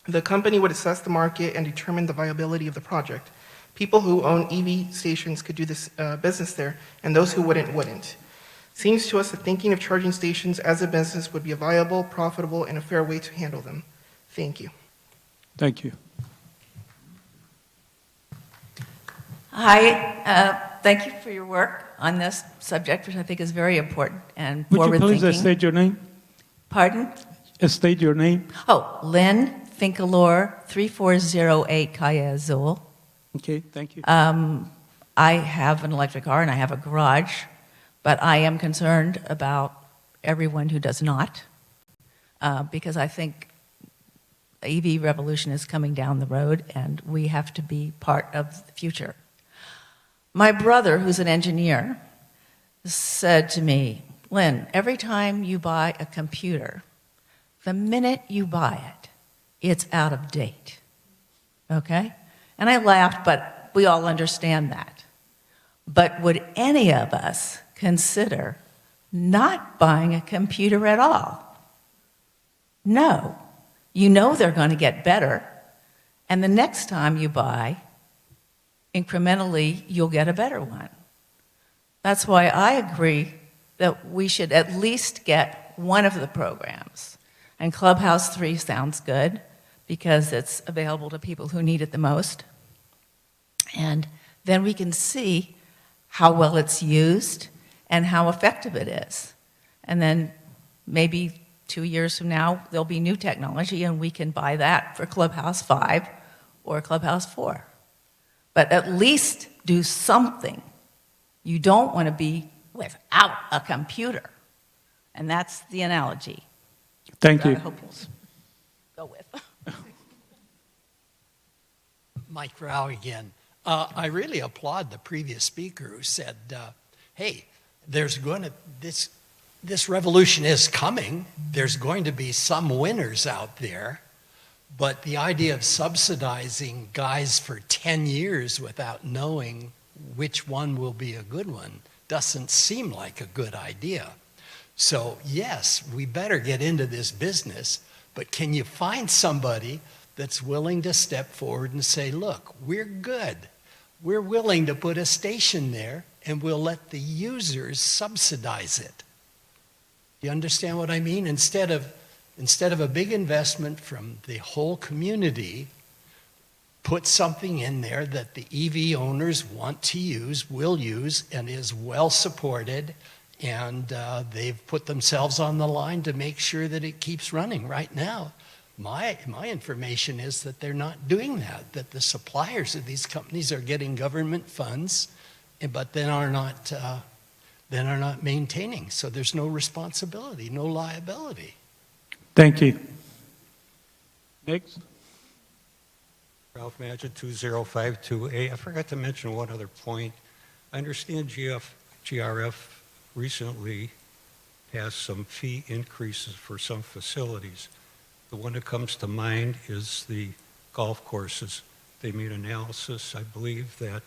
The company would assess the market and determine the viability of the project. People who own EV stations could do this business there, and those who wouldn't. Seems to us that thinking of charging stations as a business would be a viable, profitable, and a fair way to handle them. Thank you." Thank you. Hi, thank you for your work on this subject, which I think is very important and Would you forward-thinking. please state your name? Pardon? State your name. Oh, Lynn Finkelor, 3408 Kaya Azul. Okay, thank you. I have an electric car and I have a garage, but I am concerned about everyone who does not, because I think EV revolution is coming down the road and we have to be part of the future. My brother, who's an engineer, said to me, "Lynn, every time you buy a computer, the minute you buy it, it's out of date." Okay? And I laughed, but we all understand that. But would any of us consider not buying a computer at all? No. You know they're going to get better, and the next time you buy, incrementally, you'll get a better one. That's why I agree that we should at least get one of the programs. And Clubhouse 3 sounds good because it's available to people who need it the most. And then we can see how well it's used and how effective it is. And then maybe 2 years from now, there'll be new technology and we can buy that for Clubhouse 5 or Clubhouse 4. But at least do something. You don't want to be without a computer. And that's the analogy. Thank that you. I hope you'll go with. Mike Rao again. I really applaud the previous speaker who said, hey, there's going to, this revolution is coming. There's going to be some winners out there. But the idea of subsidizing guys for 10 years without knowing which one will be a good one doesn't seem like a good idea. So yes, we better get into this business, but can you find somebody that's willing to step forward and say, look, we're good. We're willing to put a station there and we'll let the users subsidize it. You understand what I mean? Instead of a big investment from the whole community, put something in there that the EV owners want to use, will use, and is well supported, and they've put themselves on the line to make sure that it keeps running. Right now, my information is that they're not doing that the suppliers of these companies are getting government funds, but then are not maintaining. So there's no responsibility, no liability. Thank you. Next. Ralph Magid, 2052A. I forgot to mention one other point. I understand GRF recently passed some fee increases for some facilities. The one that comes to mind is the golf courses. They made analysis, I believe, that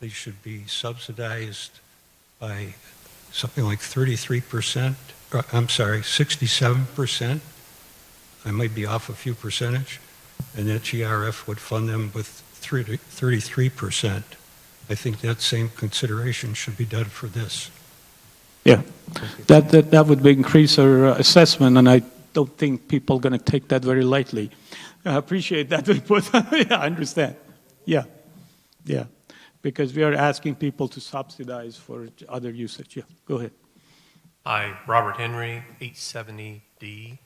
they should be subsidized by something like 33%. I'm sorry, 67%. I might be off a few percentage. And that GRF would fund them with 33%. I think that same consideration should be done for this. Yeah, that would increase our assessment, and I don't think people are going to take that very lightly. I appreciate that input. Yeah, I understand. Yeah, yeah, because we are asking people to subsidize for other usage. Yeah, go ahead. Hi, Robert Henry, 870D.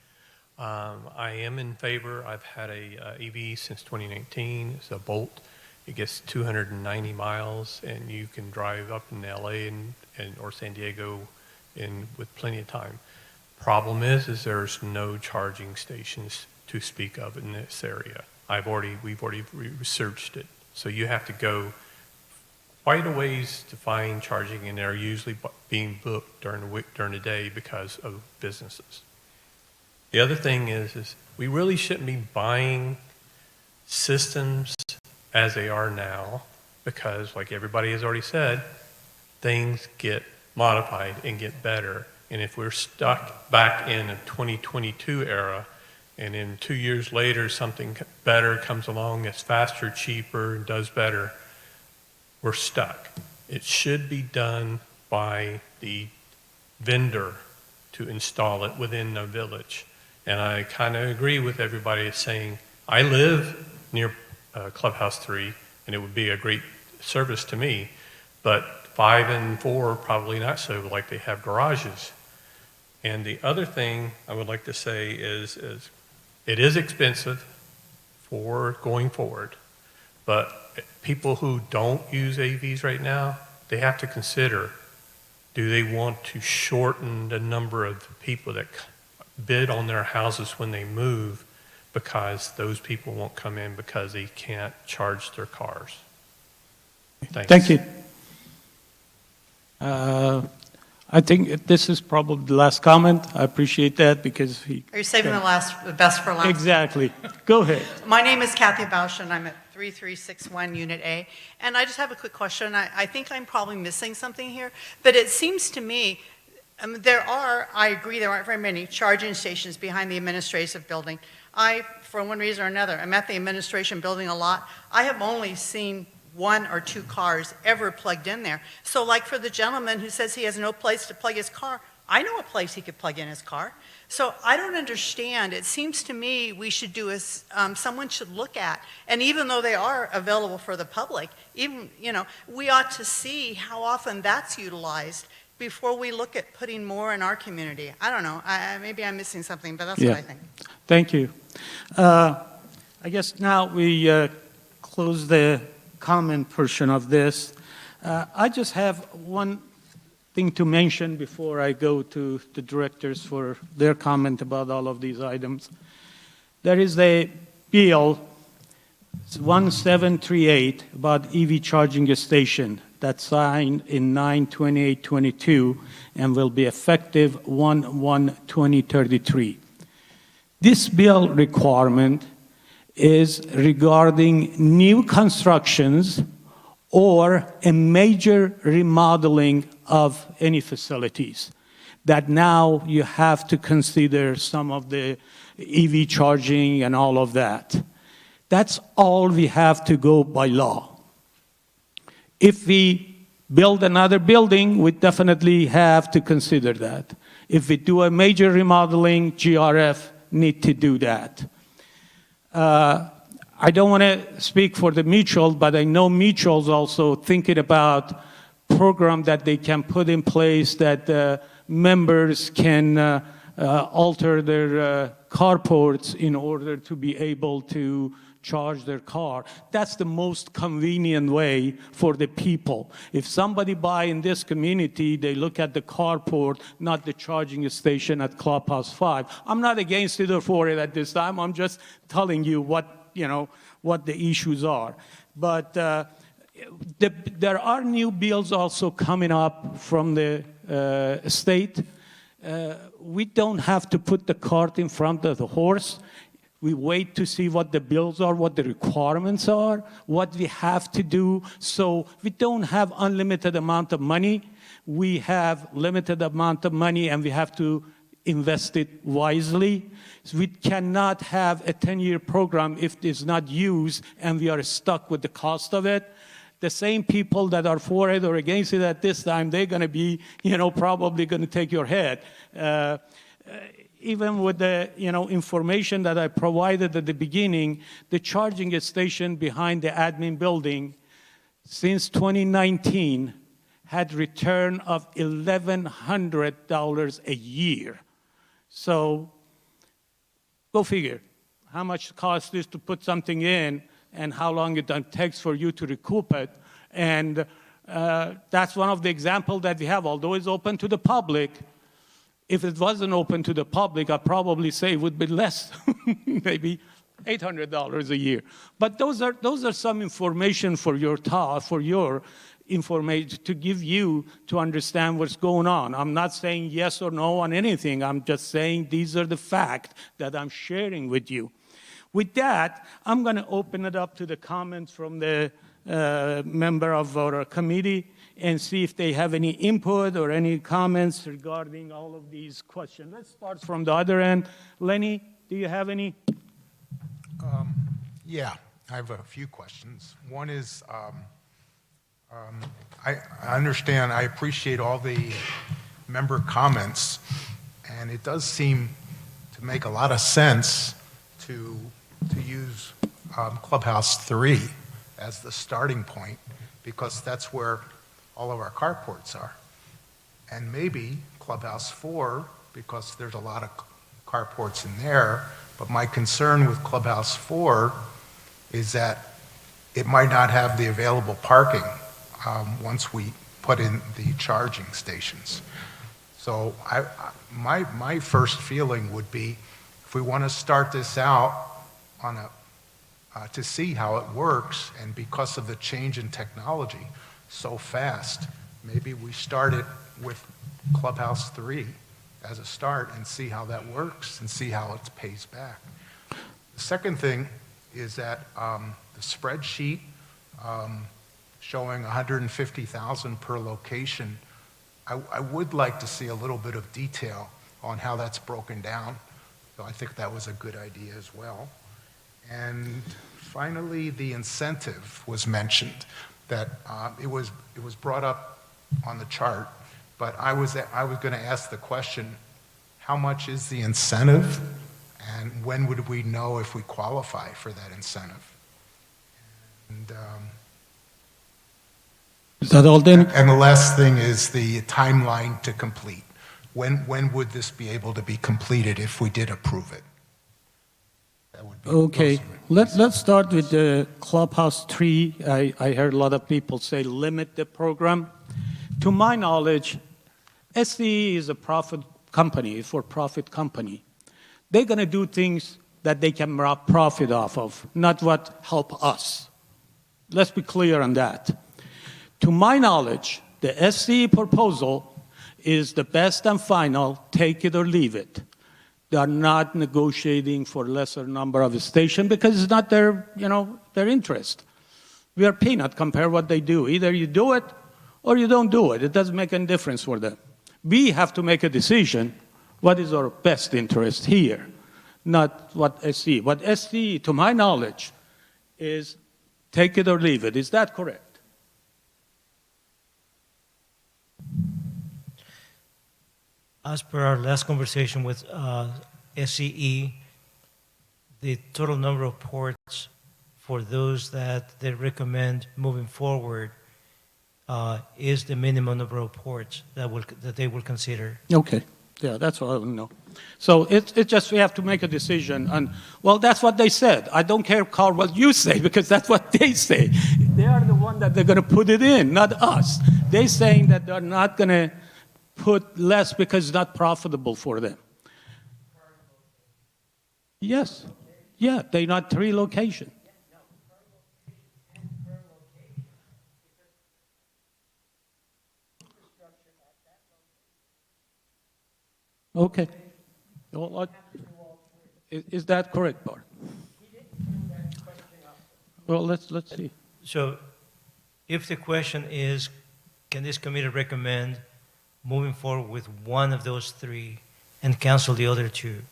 I am in favor. I've had a EV since 2019. It's a Bolt. It gets 290 miles, and you can drive up in LA or San Diego with plenty of time. Problem is there's no charging stations to speak of in this area. We've already researched it. So you have to go quite a ways to find charging, and they're usually being booked during the day because of businesses. The other thing is we really shouldn't be buying systems as they are now, because like everybody has already said, things get modified and get better. And if we're stuck back in a 2022 era, and then 2 years later something better comes along that's faster, cheaper, and does better, we're stuck. It should be done by the vendor to install it within the village. And I kind of agree with everybody saying, I live near Clubhouse 3, and it would be a great service to me, but 5 and 4 probably not so, like they have garages. And the other thing I would like to say is it is expensive for going forward, but people who don't use AVs right now, they have to consider, do they want to shorten the number of people that bid on their houses when they move, because those people won't come in because they can't charge their cars. Thanks. Thank you. I think this is probably the last comment. I appreciate that because he... Are you saving the best for last? Exactly. Go ahead. My name is Kathy Bausch, and I'm at 3361 Unit A. And I just have a quick question. I think I'm probably missing something here, but it seems to me I agree, there aren't very many charging stations behind the administrative building. For one reason or another, I'm at the administration building a lot. I have only seen 1 or 2 cars ever plugged in there. So like for the gentleman who says he has no place to plug his car, I know a place he could plug in his car. So I don't understand. It seems to me we should do someone should look at, and even though they are available for the public, we ought to see how often that's utilized before we look at putting more in our community. I don't know. Maybe I'm missing something, but that's what I think. Thank you. I guess now we close the comment portion of this. I just have one thing to mention before I go to the directors for their comment about all of these items. There is a bill, 1738, about EV charging station that's signed in 9/28/22 and will be effective 1/1/2033. This bill requirement is regarding new constructions or a major remodeling of any facilities, that now you have to consider some of the EV charging and all of that. That's all we have to go by law. If we build another building, we definitely have to consider that. If we do a major remodeling, GRF need to do that. I don't want to speak for the mutual, but I know mutuals also thinking about program that they can put in place that members can alter their carports in order to be able to charge their car. That's the most convenient way for the people. If somebody buy in this community, they look at the carport, not the charging station at Clubhouse 5. I'm not against it or for it at this time. I'm just telling you what the issues are. But there are new bills also coming up from the state. We don't have to put the cart in front of the horse. We wait to see what the bills are, what the requirements are, what we have to do. So we don't have unlimited amount of money. We have limited amount of money, and we have to invest it wisely. So we cannot have a 10-year program if it's not used and we are stuck with the cost of it. The same people that are for it or against it at this time, they're going to be, probably going to take your head. even with the information that I provided at the beginning, the charging station behind the admin building since 2019 had return of $1,100 a year. So go figure how much it costs is to put something in and how long it takes for you to recoup it. And that's one of the examples that we have. Although it's open to the public, if it wasn't open to the public, I'd probably say it would be less, maybe $800 a year. But those are some information for your information to give you to understand what's going on. I'm not saying yes or no on anything. I'm just saying these are the facts that I'm sharing with you. With that, I'm going to open it up to the comments from the member of our committee and see if they have any input or any comments regarding all of these questions. Let's start from the other end. Lenny, do you have any? Yeah, I have a few questions. One is, I understand, I appreciate all the member comments, and it does seem to make a lot of sense to use Clubhouse 3 as the starting point, because that's where all of our carports are. And maybe Clubhouse 4, because there's a lot of carports in there, but my concern with Clubhouse 4 is that it might not have the available parking once we put in the charging stations. So my first feeling would be, if we want to start this out on to see how it works, and because of the change in technology so fast, maybe we start it with Clubhouse 3 as a start and see how that works and see how it pays back. The second thing is that the spreadsheet showing 150,000 per location, I would like to see a little bit of detail on how that's broken down. So I think that was a good idea as well. And finally, the incentive was mentioned, that it was brought up on the chart, but I was going to ask the question, how much is the incentive, and when would we know if we qualify for that incentive? And, is that all then? And the last thing is the timeline to complete. When would this be able to be completed if we did approve it? That would be Okay, let's start with the Clubhouse 3. I heard a lot of people say limit the program. To my knowledge, SCE is a for-profit company. They're going to do things that they can profit off of, not what help us. Let's be clear on that. To my knowledge, the SCE proposal is the best and final, take it or leave it. They are not negotiating for lesser number of stations because it's not their interest. We are peanut compared to what they do. Either you do it or you don't do it. It doesn't make any difference for them. We have to make a decision what is our best interest here, not what SCE. What SCE, to my knowledge, is take it or leave it. Is that correct? As per our last conversation with SCE, the total number of ports for those that they recommend moving forward is the minimum number of ports that they will consider. Okay. Yeah, that's what I want to know. So it's just we have to make a decision. And, well, that's what they said. I don't care, Carl, what you say, because that's what they say. They are the one that they're going to put it in, not us. They're saying that they're not going to put less because it's not profitable for them. Yes. Yeah, they're not 3 locations. Okay. Well, is that correct, Bart? Well, let's see. So if the question is, can this committee recommend moving forward with one of those 3 and cancel the other 2?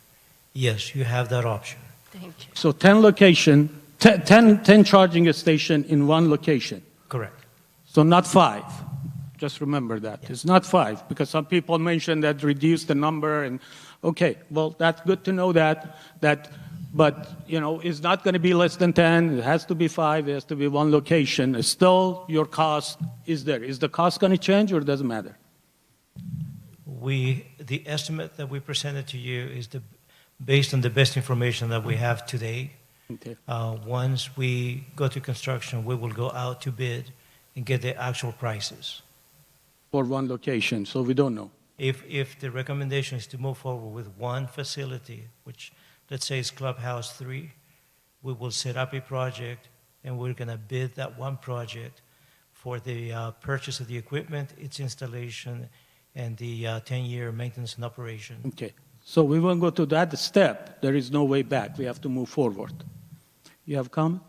Yes, you have that option. Thank you. So 10 charging station in 1 location. Correct. So not 5. Just remember that. It's not 5, because some people mentioned that reduce the number, and, okay, well, that's good to know that, but, you know, it's not going to be less than 10, it has to be 5, it has to be one location. Still, your cost is there. Is the cost going to change, or it doesn't matter? The estimate that we presented to you is based on the best information that we have today. Okay. Once we go to construction, we will go out to bid and get the actual prices. For one location, so we don't know. If the recommendation is to move forward with one facility, which let's say is Clubhouse 3, we will set up a project and we're going to bid that one project for the purchase of the equipment, its installation, and the 10-year maintenance and operation. Okay, so we won't go to that step. There is no way back. We have to move forward. You have comment?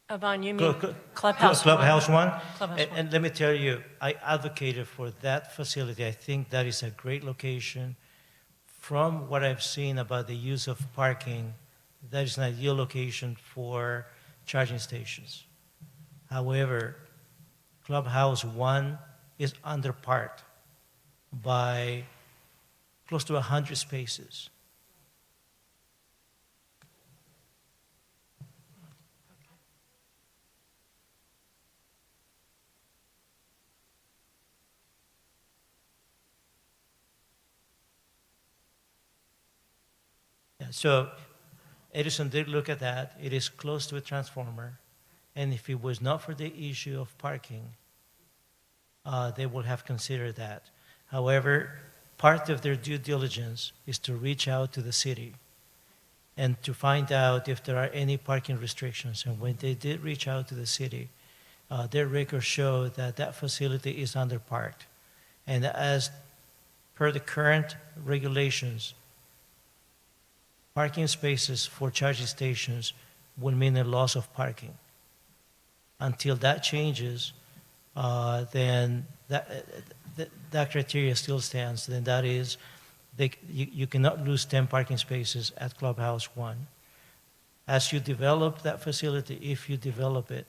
Yvonne, you mean Clubhouse Clubhouse 1? Clubhouse And, 1. and let me tell you, I advocated for that facility. I think that is a great location. From what I've seen about the use of parking, that is an ideal location for charging stations. However, Clubhouse 1 is underparked by close to 100 spaces. So Edison did look at that. It is close to a transformer. And if it was not for the issue of parking, they would have considered that. However, part of their due diligence is to reach out to the city and to find out if there are any parking restrictions. And when they did reach out to the city, their records show that that facility is underparked. And as per the current regulations, parking spaces for charging stations will mean a loss of parking. Until that changes, then that criteria still stands. Then that is, you cannot lose 10 parking spaces at Clubhouse 1. As you develop that facility, if you develop it,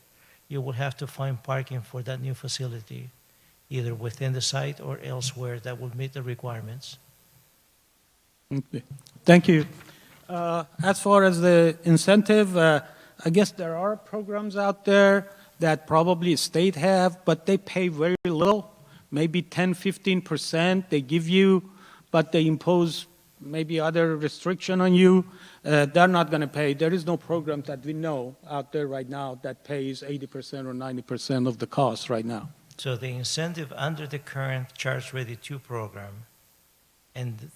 you will have to find parking for that new facility, either within the site or elsewhere that will meet the requirements. Okay. Thank you. As far as the incentive, I guess there are programs out there that probably state have, but they pay very little, maybe 10, 15% they give you, but they impose maybe other restriction on you. They're not going to pay. There is no program that we know out there right now that pays 80% or 90% of the cost right now. So the incentive under the current Charge Ready 2 program, and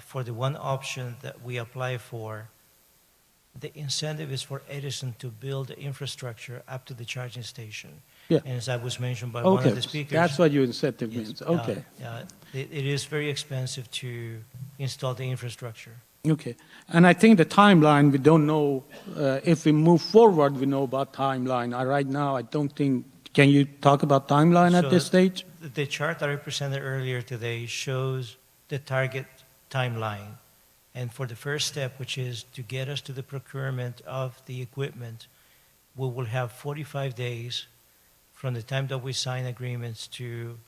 for the one option that we apply for, the incentive is for Edison to build the infrastructure up to the charging station. Yeah. And as I was mentioned by one of the speakers. That's what your incentive yes, means. Okay. It is very expensive to install the infrastructure. Okay. And I think the timeline, we don't know, if we move forward, we know about timeline. Right now, I don't think, can you talk about timeline at this stage? The chart that I presented earlier today shows the target timeline. And for the first step, which is to get us to the procurement of the equipment, we will have 45 days from the time that we sign agreements to,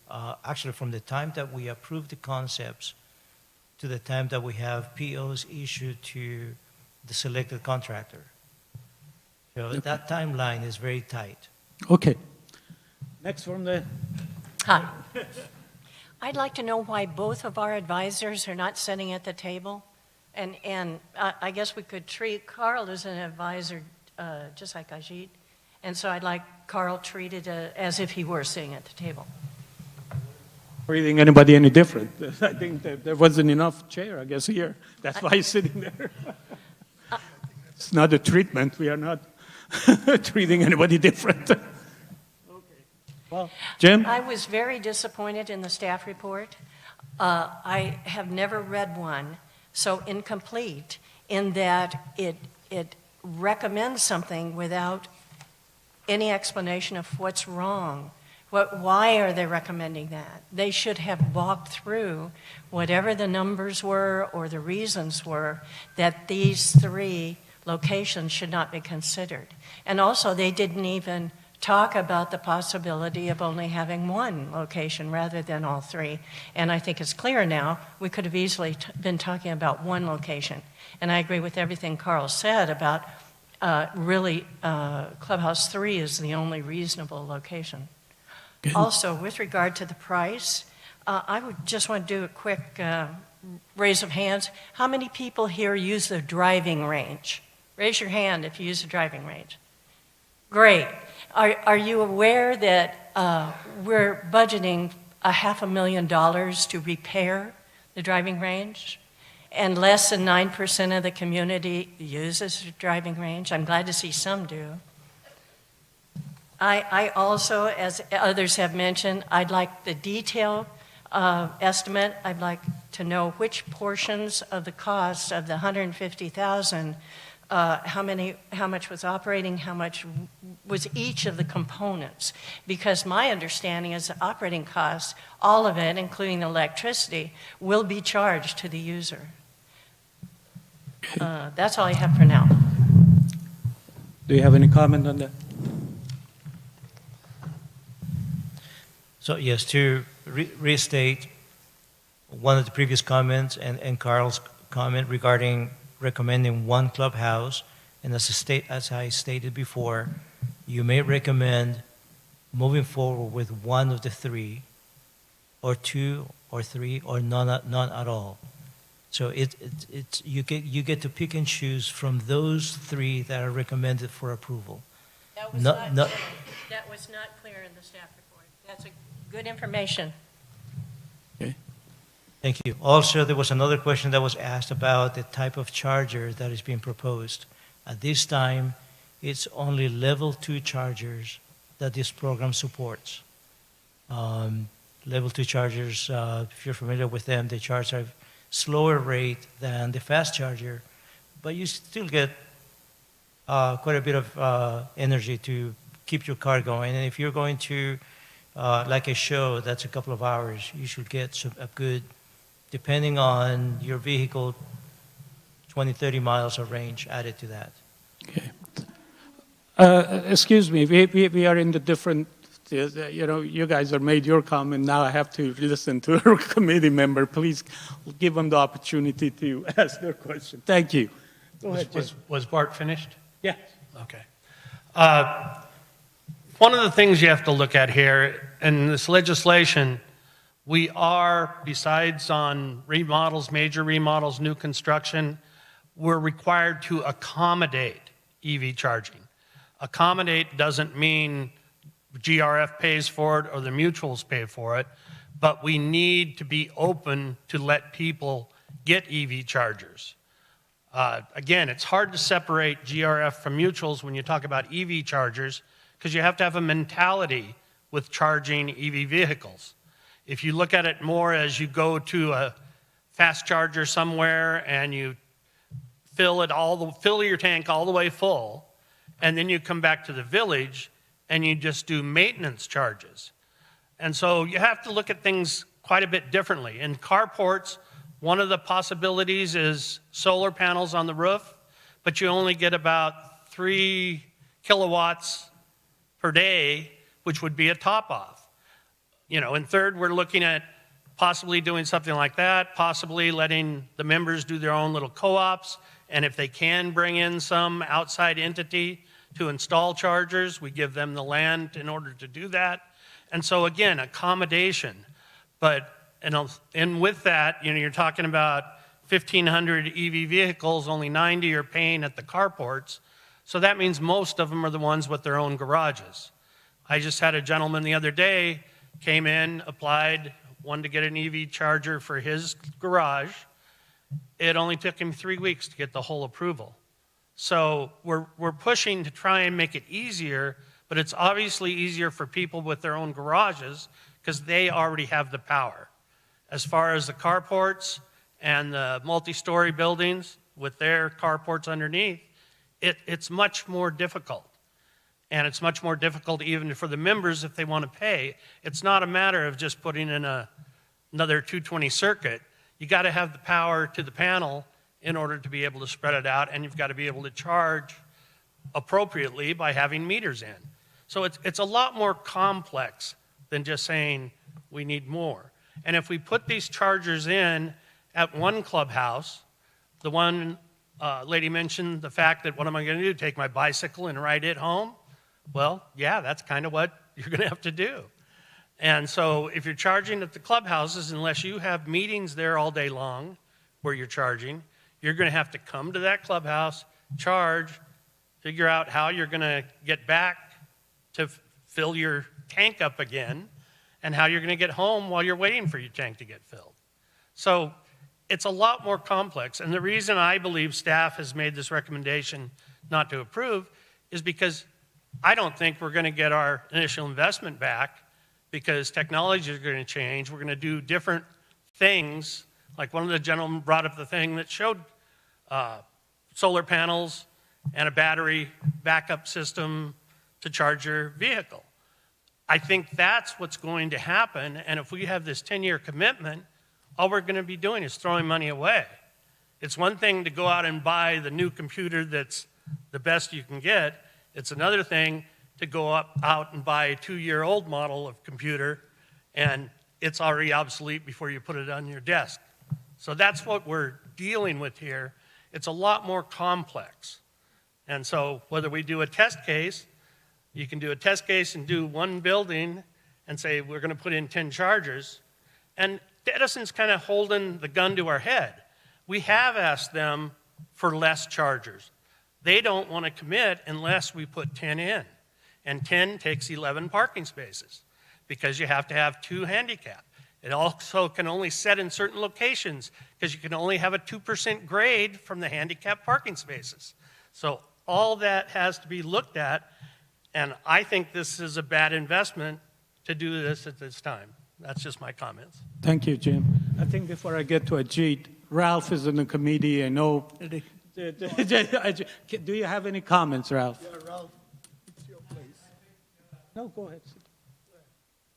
actually from the time that we approve the concepts to the time that we have POs issued to the selected contractor. So that timeline is very tight. Okay. Next from the... Hi. I'd like to know why both of our advisors are not sitting at the table. And I guess we could treat Carl as an advisor, just like Ajit. And so I'd like Carl treated as if he were sitting at the table. Treating anybody any different. I think that there wasn't enough chair, I guess, here. That's why he's sitting there. It's not a treatment. We are not treating anybody different. Okay. Well, Jim? I was very disappointed in the staff report. I have never read one so incomplete in that it recommends something without any explanation of what's wrong Why are they recommending that? They should have walked through whatever the numbers were or the reasons were that these 3 locations should not be considered. And also, they didn't even talk about the possibility of only having 1 location rather than all 3. And I think it's clear now, we could have easily been talking about 1 location. And I agree with everything Carl said about really Clubhouse 3 is the only reasonable location. Good. Also, with regard to the price, I would just want to do a quick raise of hands. How many people here use the driving range? Raise your hand if you use the driving range. Great. Are you aware that we're budgeting $500,000 to repair the driving range? And less than 9% of the community uses the driving range? I'm glad to see some do. I also, as others have mentioned, I'd like the detailed estimate. I'd like to know which portions of the cost of the $150,000, how much was operating, how much was each of the components. Because my understanding is the operating costs, all of it, including electricity, will be charged to the user. That's all I have for now. Do you have any comment on that? So yes, to restate one of the previous comments and Carl's comment regarding recommending 1 clubhouse, and as I stated before, you may recommend moving forward with 1 of the 3, or 2 or 3, or none at all. So you get to pick and choose from those 3 that are recommended for approval. That was not clear in the staff report. That's good information. Okay. Thank you. Also, there was another question that was asked about the type of charger that is being proposed. At this time, it's only level 2 chargers that this program supports. Level 2 chargers, if you're familiar with them, they charge at a slower rate than the fast charger, but you still get quite a bit of energy to keep your car going. And if you're going to like a show that's a couple of hours, you should get a good, depending on your vehicle, 20, 30 miles of range added to that. Okay. Excuse me, we are in the different, you guys have made your comment, now I have to listen to our committee member. Please give them the opportunity to ask their question. Thank you. Go ahead, Jim. Was Bart finished? Yeah. Okay. One of the things you have to look at here in this legislation, we are, besides on remodels, major remodels, new construction, we're required to accommodate EV charging. Accommodate doesn't mean GRF pays for it or the mutuals pay for it, but we need to be open to let people get EV chargers. Again, it's hard to separate GRF from mutuals when you talk about EV chargers, because you have to have a mentality with charging EV vehicles. If you look at it more as you go to a fast charger somewhere and you fill your tank all the way full, and then you come back to the village and you just do maintenance charges. And so you have to look at things quite a bit differently. In carports, one of the possibilities is solar panels on the roof, but you only get about 3 kilowatts per day, which would be a top-off. And third, we're looking at possibly doing something like that, possibly letting the members do their own little co-ops, and if they can bring in some outside entity to install chargers, we give them the land in order to do that. And so again, accommodation. And with that, you're talking about 1,500 EV vehicles, only 90 are paying at the carports. So that means most of them are the ones with their own garages. I just had a gentleman the other day, came in, applied, wanted to get an EV charger for his garage. It only took him 3 weeks to get the whole approval. So we're pushing to try and make it easier, but it's obviously easier for people with their own garages because they already have the power. As far as the carports and the multi-story buildings with their carports underneath, it's much more difficult. And it's much more difficult even for the members if they want to pay. It's not a matter of just putting in another 220 circuit. You got to have the power to the panel in order to be able to spread it out, and you've got to be able to charge appropriately by having meters in. So it's a lot more complex than just saying we need more. And if we put these chargers in at one clubhouse, the one lady mentioned the fact that what am I going to do, take my bicycle and ride it home? Well, yeah, that's kind of what you're going to have to do. And so if you're charging at the clubhouses, unless you have meetings there all day long where you're charging, you're going to have to come to that clubhouse, charge, figure out how you're going to get back to fill your tank up again, and how you're going to get home while you're waiting for your tank to get filled. So it's a lot more complex. And the reason I believe staff has made this recommendation not to approve is because I don't think we're going to get our initial investment back, because technology is going to change. We're going to do different things. Like one of the gentlemen brought up the thing that showed solar panels and a battery backup system to charge your vehicle. I think that's what's going to happen. And if we have this 10-year commitment, all we're going to be doing is throwing money away. It's one thing to go out and buy the new computer that's the best you can get. It's another thing to go out and buy a 2-year-old model of computer, and it's already obsolete before you put it on your desk. So that's what we're dealing with here. It's a lot more complex. And so whether we do a test case, you can do a test case and do one building and say we're going to put in 10 chargers. And Edison's kind of holding the gun to our head. We have asked them for less chargers. They don't want to commit unless we put 10 in. And 10 takes 11 parking spaces because you have to have 2 handicap. It also can only set in certain locations because you can only have a 2% grade from the handicap parking spaces. So all that has to be looked at, and I think this is a bad investment to do this at this time. That's just my comments. Thank you, Jim. I think before I get to Ajit, Ralph is in the committee. I know. Do you have any comments, Ralph? Yeah, Ralph, it's your place. No, go ahead.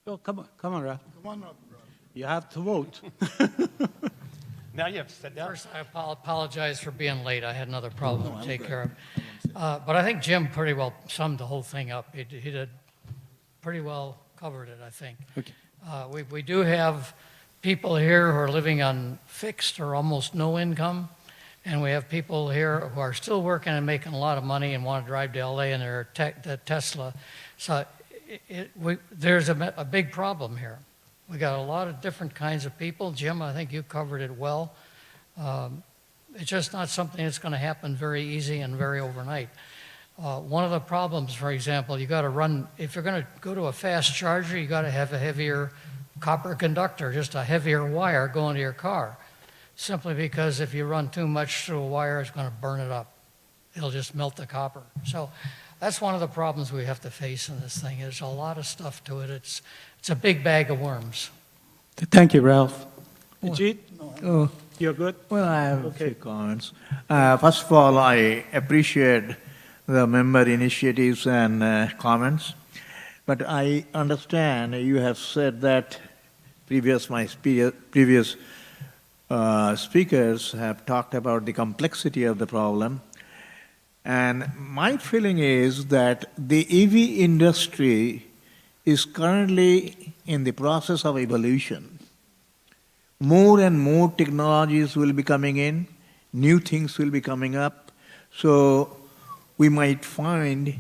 Oh, come on, Ralph. Come on up, Ralph. You have to vote. Now you have to sit down. First, I apologize for being late. I had another problem to take care of. But I think Jim pretty well summed the whole thing up. He did pretty well covered it, I think. Okay. We do have people here who are living on fixed or almost no income, and we have people here who are still working and making a lot of money and want to drive to LA in their Tesla. So there's a big problem here. We got a lot of different kinds of people. Jim, I think you covered it well. It's just not something that's going to happen very easy and very overnight. One of the problems, for example, you got to run, if you're going to go to a fast charger, you got to have a heavier copper conductor, just a heavier wire going to your car. Simply because if you run too much through a wire, it's going to burn it up. It'll just melt the copper. So that's one of the problems we have to face in this thing. There's a lot of stuff to it. It's a big bag of worms. Thank you, Ralph. Ajit? Oh, You're good? well, I have a few comments. First of all, I appreciate the member initiatives and comments, but I understand you have said that previous speakers have talked about the complexity of the problem. And my feeling is that the EV industry is currently in the process of evolution. More and more technologies will be coming in, new things will be coming up. So we might find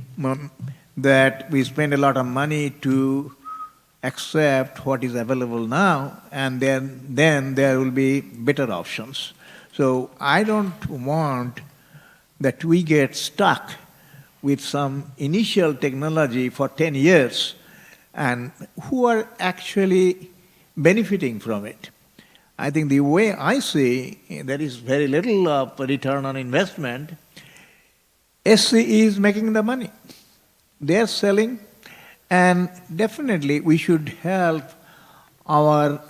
that we spend a lot of money to accept what is available now, and then there will be better options. So I don't want that we get stuck with some initial technology for 10 years, and who are actually benefiting from it. I think the way I see, there is very little of return on investment. SCE is making the money. They're selling, and definitely we should help our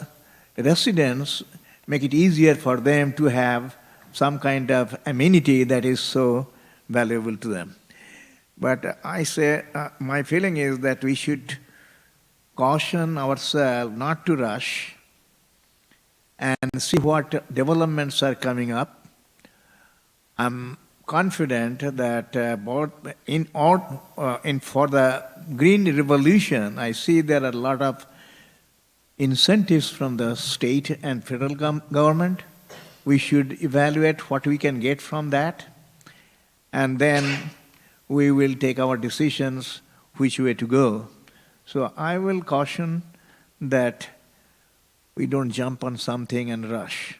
residents, make it easier for them to have some kind of amenity that is so valuable to them. But I say, my feeling is that we should caution ourselves not to rush and see what developments are coming up. I'm confident that for the green revolution, I see there are a lot of incentives from the state and federal government. We should evaluate what we can get from that, and then we will take our decisions which way to go. So I will caution that we don't jump on something and rush.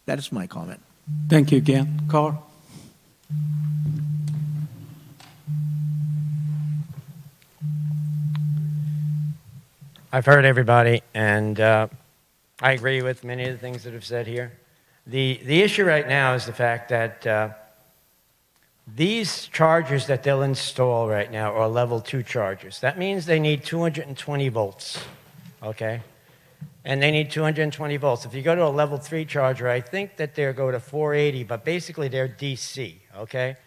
That's my comment. Thank you again. Carl? I've heard everybody, and I agree with many of the things that have said here. The issue right now is the fact that these chargers that they'll install right now are level 2 chargers. That means they need 220 volts, okay? And they need 220 volts. If you go to a level 3 charger, I think that they'll go to 480, but basically they're DC, okay?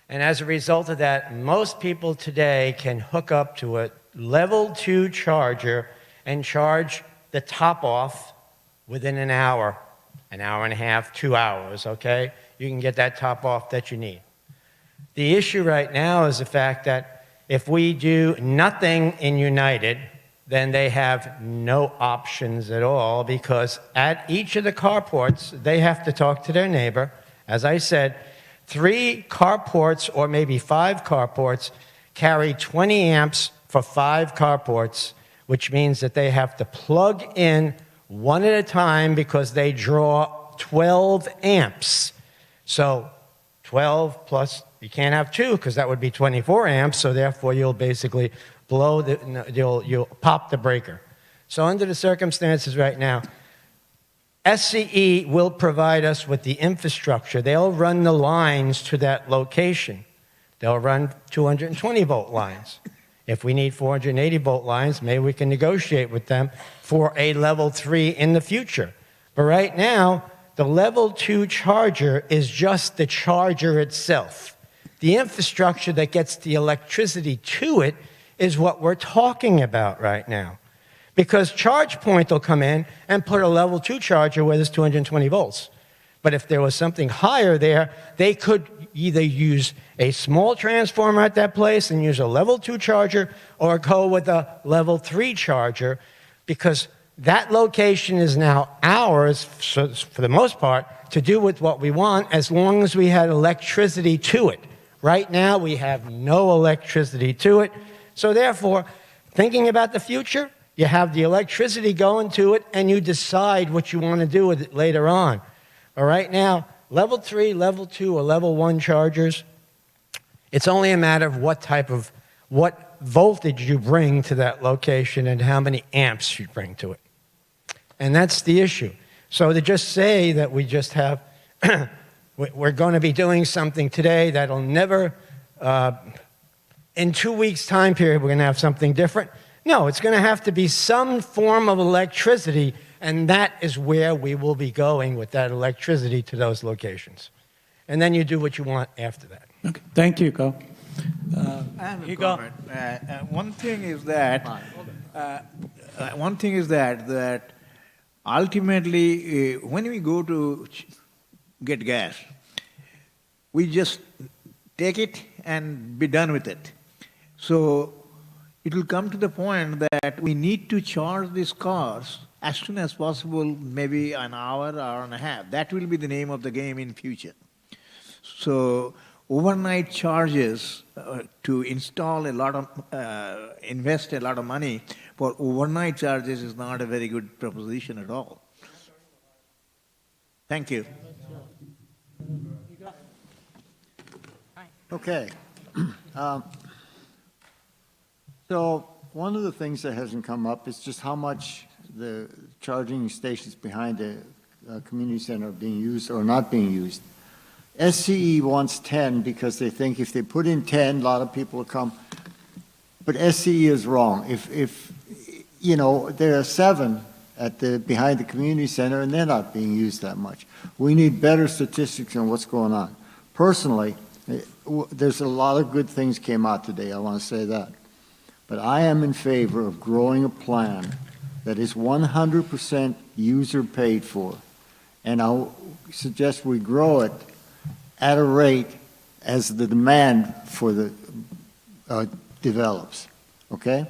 And as a result of that, most people today can hook up to a level 2 charger and charge the top off within an hour and a half, 2 hours, okay? You can get that top off that you need. The issue right now is the fact that if we do nothing in United, then they have no options at all, because at each of the carports, they have to talk to their neighbor. As I said, 3 carports or maybe 5 carports carry 20 amps for 5 carports, which means that they have to plug in one at a time because they draw 12 amps. So 12 plus, you can't have 2 because that would be 24 amps, so therefore you'll basically you'll pop the breaker. So under the circumstances right now, SCE will provide us with the infrastructure. They'll run the lines to that location. They'll run 220 volt lines. If we need 480 volt lines, maybe we can negotiate with them for a level 3 in the future. But right now, the level 2 charger is just the charger itself. The infrastructure that gets the electricity to it is what we're talking about right now. Because ChargePoint will come in and put a level 2 charger where there's 220 volts. But if there was something higher there, they could either use a small transformer at that place and use a level 2 charger, or go with a level 3 charger, because that location is now ours, for the most part, to do with what we want, as long as we had electricity to it. Right now, we have no electricity to it. So therefore, thinking about the future, you have the electricity going to it, and you decide what you want to do with it later on. But right now, level 3, level 2, or level 1 chargers, it's only a matter of what voltage you bring to that location and how many amps you bring to it. And that's the issue. So to just say that we just have, we're going to be doing something today that'll never, in 2 weeks' time period, we're going to have something different. No, it's going to have to be some form of electricity, and that is where we will be going with that electricity to those locations. And then you do what you want after that. Okay. Thank you, Carl. I have a comment. One thing is that that ultimately, when we go to get gas, we just take it and be done with it. So it will come to the point that we need to charge these cars as soon as possible, maybe an hour and a half. That will be the name of the game in future. So overnight charges to install a lot of, invest a lot of money for overnight charges is not a very good proposition at all. Thank you. Okay. So one of the things that hasn't come up is just how much the charging stations behind the community center are being used or not being used. SCE wants 10 because they think if they put in 10, a lot of people will come. But SCE is wrong. If you know, there are 7 behind the community center and they're not being used that much. We need better statistics on what's going on. Personally, There's a lot of good things came out today, I want to say that. But I am in favor of growing a plan that is 100% user paid for. And I'll suggest we grow it at a rate as the demand for the develops, okay?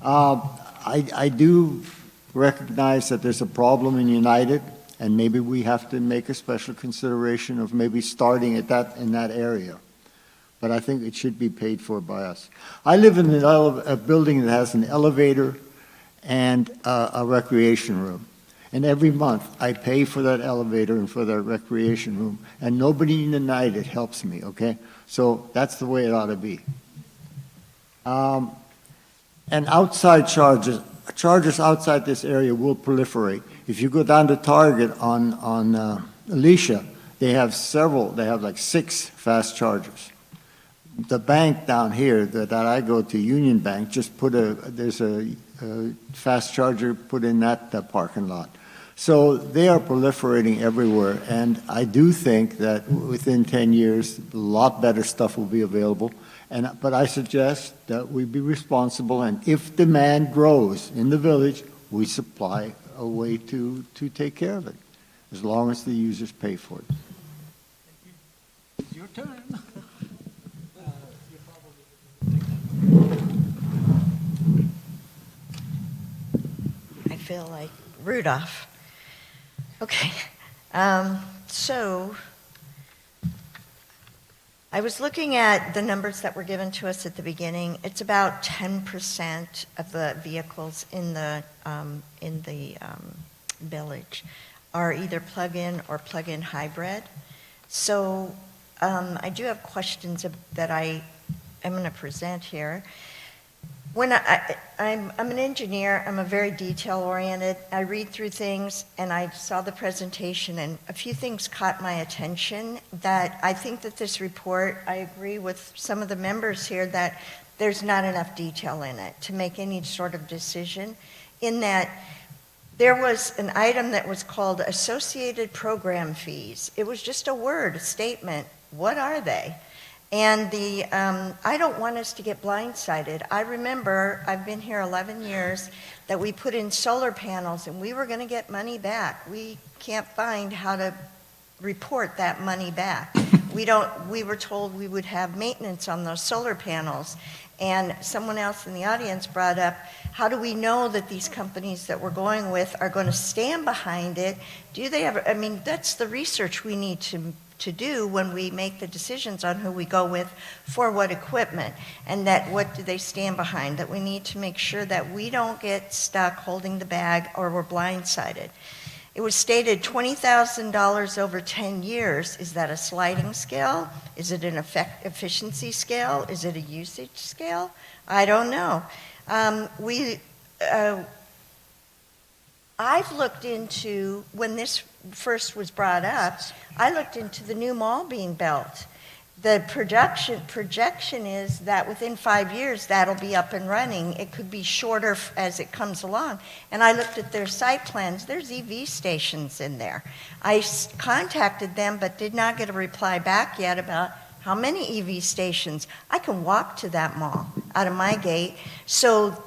I do recognize that there's a problem in United, and maybe we have to make a special consideration of maybe starting at in that area. But I think it should be paid for by us. I live in a building that has an elevator and a recreation room. And every month, I pay for that elevator and for that recreation room, and nobody in United helps me, okay? So that's the way it ought to be. And outside charges outside this area will proliferate. If you go down to Target on Alicia, they have like 6 fast chargers. The bank down here that I go to, Union Bank, just there's a fast charger put in that parking lot. So they are proliferating everywhere, and I do think that within 10 years, a lot better stuff will be available. But I suggest that we be responsible, and if demand grows in the village, we supply a way to take care of it, as long as the users pay for it. It's your turn. I feel like Rudolph. Okay, so I was looking at the numbers that were given to us at the beginning. It's about 10% of the vehicles in the village are either plug-in or plug-in hybrid. So I do have questions that I am going to present here. When I'm an engineer, I'm a very detail-oriented. I read through things, and I saw the presentation, and a few things caught my attention that I think that this report, I agree with some of the members here that there's not enough detail in it to make any sort of decision, in that there was an item that was called associated program fees. It was just a word, a statement. What are they? And I don't want us to get blindsided. I remember, I've been here 11 years, that we put in solar panels and we were going to get money back. We can't find how to report that money back. We were told we would have maintenance on those solar panels. And someone else in the audience brought up, how do we know that these companies that we're going with are going to stand behind it? Do they ever, I mean, that's the research we need to do when we make the decisions on who we go with for what equipment, and that what do they stand behind, that we need to make sure that we don't get stuck holding the bag or we're blindsided. It was stated $20,000 over 10 years. Is that a sliding scale? Is it an efficiency scale? Is it a usage scale? I don't know. I've looked into, when this first was brought up, I looked into the new mall being built. The projection is that within 5 years that'll be up and running. It could be shorter as it comes along. And I looked at their site plans. There's EV stations in there. I contacted them but did not get a reply back yet about how many EV stations. I can walk to that mall out of my gate. So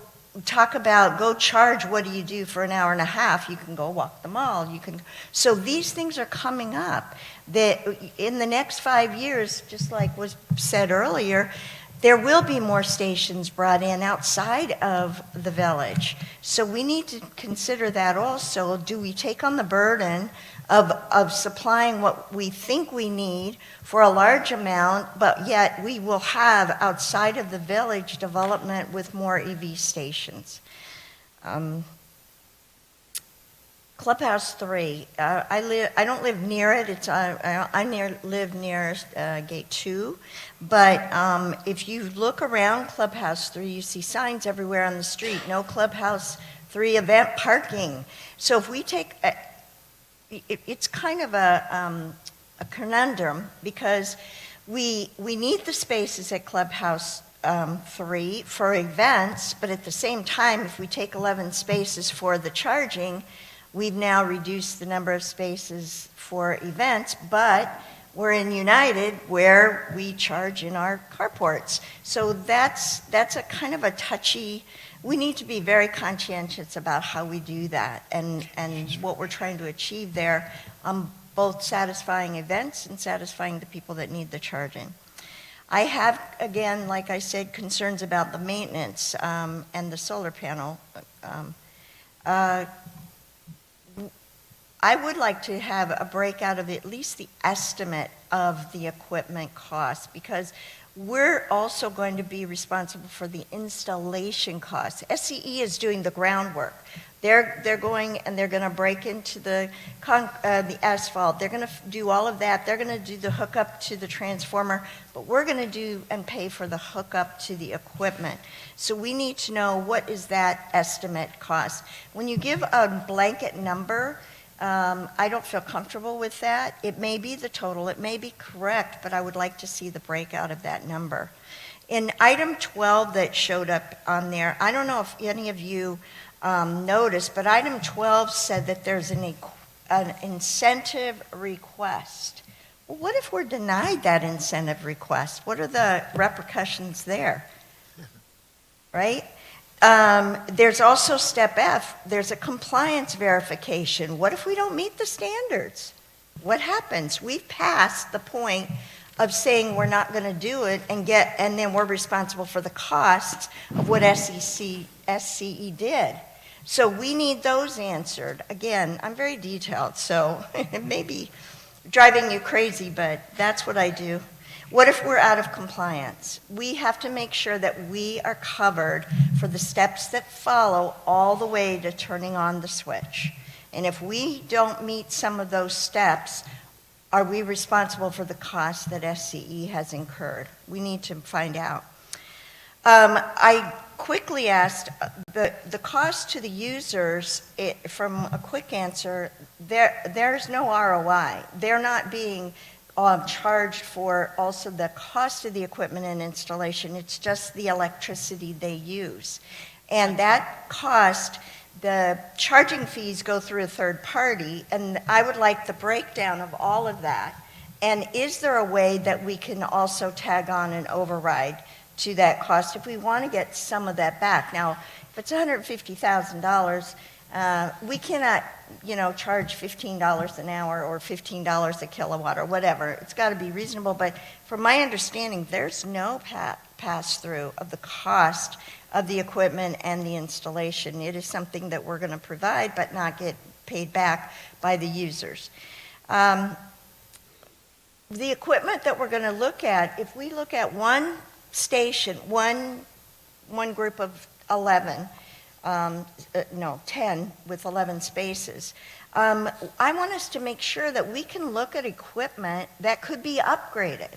talk about go charge, what do you do for an hour and a half? You can go walk the mall. So these things are coming up that in the next 5 years, just like was said earlier, there will be more stations brought in outside of the village. So we need to consider that also. Do we take on the burden of supplying what we think we need for a large amount, but yet we will have outside of the village development with more EV stations? Clubhouse 3, I don't live near it. I live near Gate 2, but if you look around Clubhouse 3, you see signs everywhere on the street, no Clubhouse 3 event parking. So if we take, it's kind of a conundrum, because we need the spaces at Clubhouse 3 for events, but at the same time, if we take 11 spaces for the charging, we've now reduced the number of spaces for events, but We're in United where we charge in our carports. So that's a kind of a touchy, we need to be very conscientious about how we do that and what we're trying to achieve there, both satisfying events and satisfying the people that need the charging. I have, again, like I said, concerns about the maintenance and the solar panel. I would like to have a breakout of at least the estimate of the equipment cost, because we're also going to be responsible for the installation costs. SCE is doing the groundwork. They're going and they're going to break into the asphalt. They're going to do all of that. They're going to do the hookup to the transformer, but we're going to do and pay for the hookup to the equipment. So we need to know, what is that estimate cost? When you give a blanket number, I don't feel comfortable with that. It may be the total, it may be correct, but I would like to see the breakout of that number. In item 12 that showed up on there, I don't know if any of you noticed, but item 12 said that there's an incentive request. Well, what if we're denied that incentive request? What are the repercussions there? Right? There's also step F, there's a compliance verification. What if we don't meet the standards? What happens? We've passed the point of saying we're not going to do it and then we're responsible for the costs of what SCE did. So we need those answered. Again, I'm very detailed, so it may be driving you crazy, but that's what I do. What if we're out of compliance? We have to make sure that we are covered for the steps that follow all the way to turning on the switch. And if we don't meet some of those steps, are we responsible for the costs that SCE has incurred? We need to find out. I quickly asked the cost to the users, from a quick answer, there's no ROI. They're not being charged for also the cost of the equipment and installation. It's just the electricity they use. And that cost, the charging fees go through a third party, and I would like the breakdown of all of that. And is there a way that we can also tag on an override to that cost if we want to get some of that back? Now, if it's $150,000, we cannot, charge $15 an hour or $15 a kilowatt or whatever. It's got to be reasonable. But from my understanding, there's no pass-through of the cost of the equipment and the installation. It is something that we're going to provide but not get paid back by the users. The equipment that we're going to look at, if we look at one station, one group of 11, 10 with 11 spaces. I want us to make sure that we can look at equipment that could be upgraded.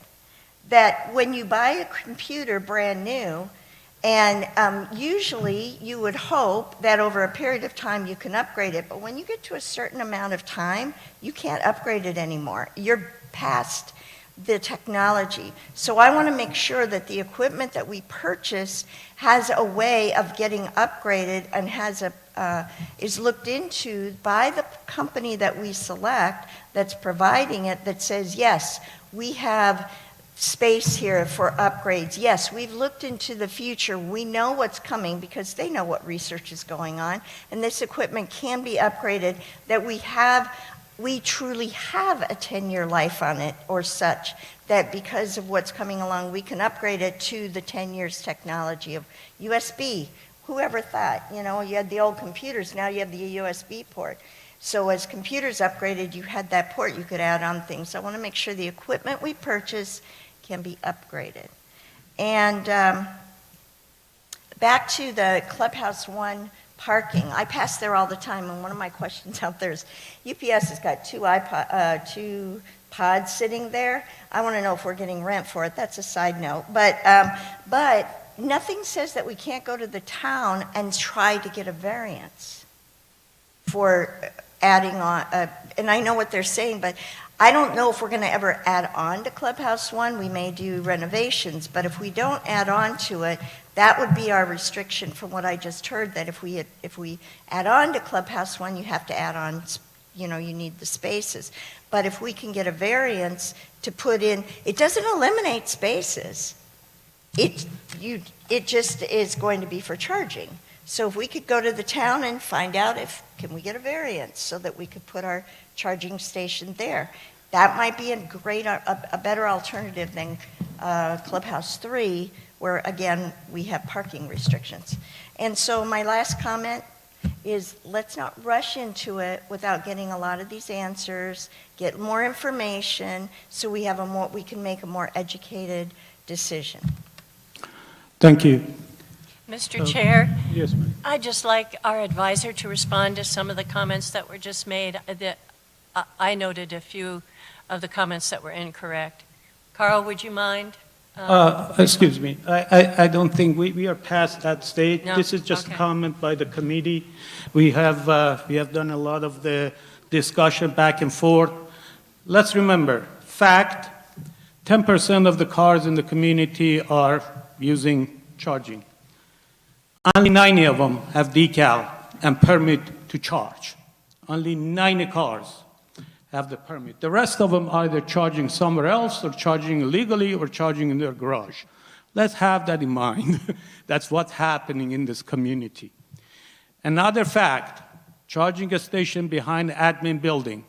That when you buy a computer brand new, and usually you would hope that over a period of time you can upgrade it, but when you get to a certain amount of time, you can't upgrade it anymore. You're past the technology. So I want to make sure that the equipment that we purchase has a way of getting upgraded and is looked into by the company that we select that's providing it, that says, yes, we have space here for upgrades. Yes, we've looked into the future. We know what's coming because they know what research is going on, and this equipment can be upgraded, that we truly have a 10-year life on it or such, that because of what's coming along, we can upgrade it to the 10 years technology of USB. Whoever thought, you had the old computers, now you have the USB port. So as computers upgraded, you had that port, you could add on things. I want to make sure the equipment we purchase can be upgraded. And back to the Clubhouse One parking. I pass there all the time, and one of my questions out there is, UPS has got two pods sitting there. I want to know if we're getting rent for it. That's a side note. But nothing says that we can't go to the town and try to get a variance for adding on. And I know what they're saying, but I don't know if we're going to ever add on to Clubhouse One. We may do renovations, but if we don't add on to it, that would be our restriction from what I just heard, that if we add on to Clubhouse One, you have to add on you know, you need the spaces. But if we can get a variance to put in, it doesn't eliminate spaces. It just is going to be for charging. So if we could go to the town and find out can we get a variance so that we could put our charging station there? That might be a better alternative than Clubhouse 3, where again, we have parking restrictions. And so my last comment is let's not rush into it without getting a lot of these answers, get more information so we can make a more educated decision. Thank you. Mr. Chair, Yes, ma'am. I'd just like our advisor to respond to some of the comments that were just made. I noted a few of the comments that were incorrect. Carl, would you mind? Excuse me, I don't think we are past that stage. No? This is just Okay. a comment by the committee. We have done a lot of the discussion back and forth. Let's remember, fact, 10% of the cars in the community are using charging. Only 90 of them have decal and permit to charge. Only 90 cars have the permit. The rest of them are either charging somewhere else or charging illegally or charging in their garage. Let's have that in mind. That's what's happening in this community. Another fact, charging a station behind the admin building.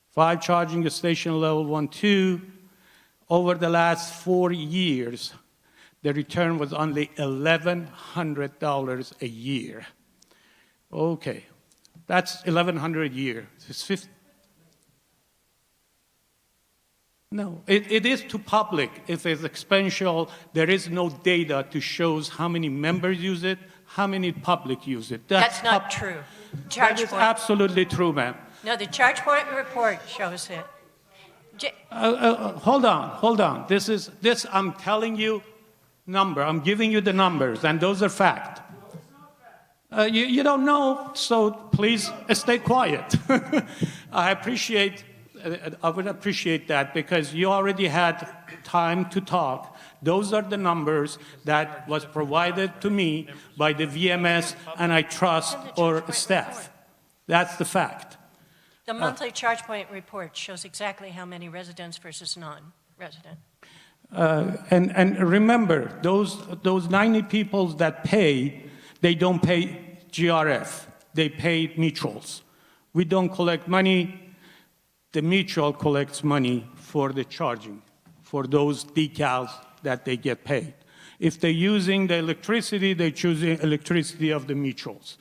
5 charging station level 1, 2. Over the last 4 years, the return was only $1,100 a year. Okay, that's $1,100 a year. It's 50. No, it is to public. If it's exponential, there is no data to show how many members use it, how many public use it. That's not true. That is absolutely true, ma'am. No, the charge point report shows it. Hold on. This I'm telling you number. I'm giving you the numbers, and those are fact. You don't know, so please stay quiet. I would appreciate that because you already had time to talk. Those are the numbers that was provided to me by the VMS and I trust or staff. That's the fact. The monthly charge point report shows exactly how many residents versus non-resident. And remember, those 90 people that pay, they don't pay GRF. They pay mutuals. We don't collect money. The mutual collects money for the charging, for those decals that they get paid. If they're using the electricity, they're choosing electricity of the mutuals.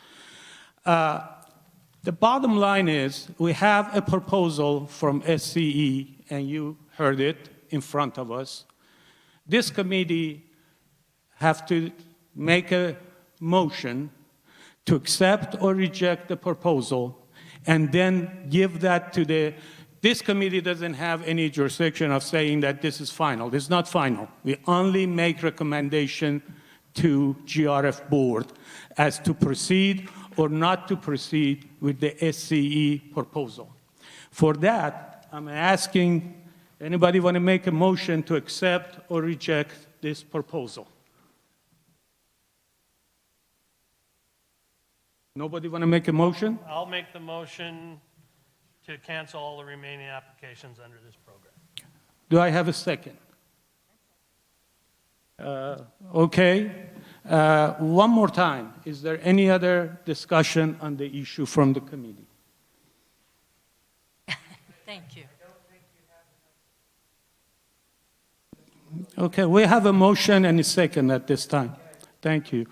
The bottom line is we have a proposal from SCE, and you heard it in front of us. This committee have to make a motion to accept or reject the proposal and then give that to this committee doesn't have any jurisdiction of saying that this is final. This is not final. We only make recommendation to GRF board as to proceed or not to proceed with the SCE proposal. For that, I'm asking, anybody want to make a motion to accept or reject this proposal? Nobody want to make a motion? I'll make the motion to cancel all the remaining applications under this program. Do I have a second? Okay. One more time. Is there any other discussion on the issue from the committee? Thank you. Okay, we have a motion and a second at this time. Thank you.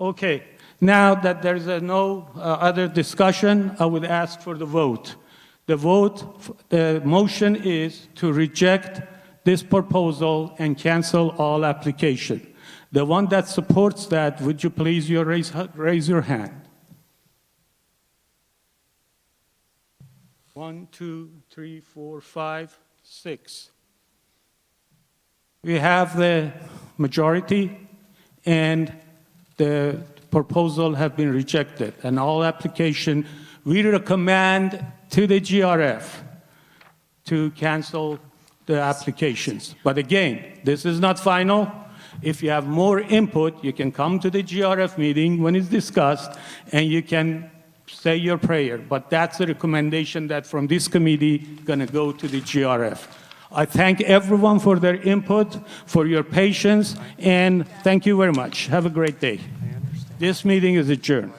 Okay, now that there's no other discussion, I would ask for the vote. The motion is to reject this proposal and cancel all application. The one that supports that, would you please raise your hand? 1, 2, 3, 4, 5, 6. We have the majority, and the proposal have been rejected. And all application, we recommend to the GRF to cancel the applications. But again, this is not final. If you have more input, you can come to the GRF meeting when it's discussed, and you can say your prayer, but that's the recommendation that from this committee going to go to the GRF. I thank everyone for their input, for your patience, and thank you very much. Have a great day. This meeting is adjourned.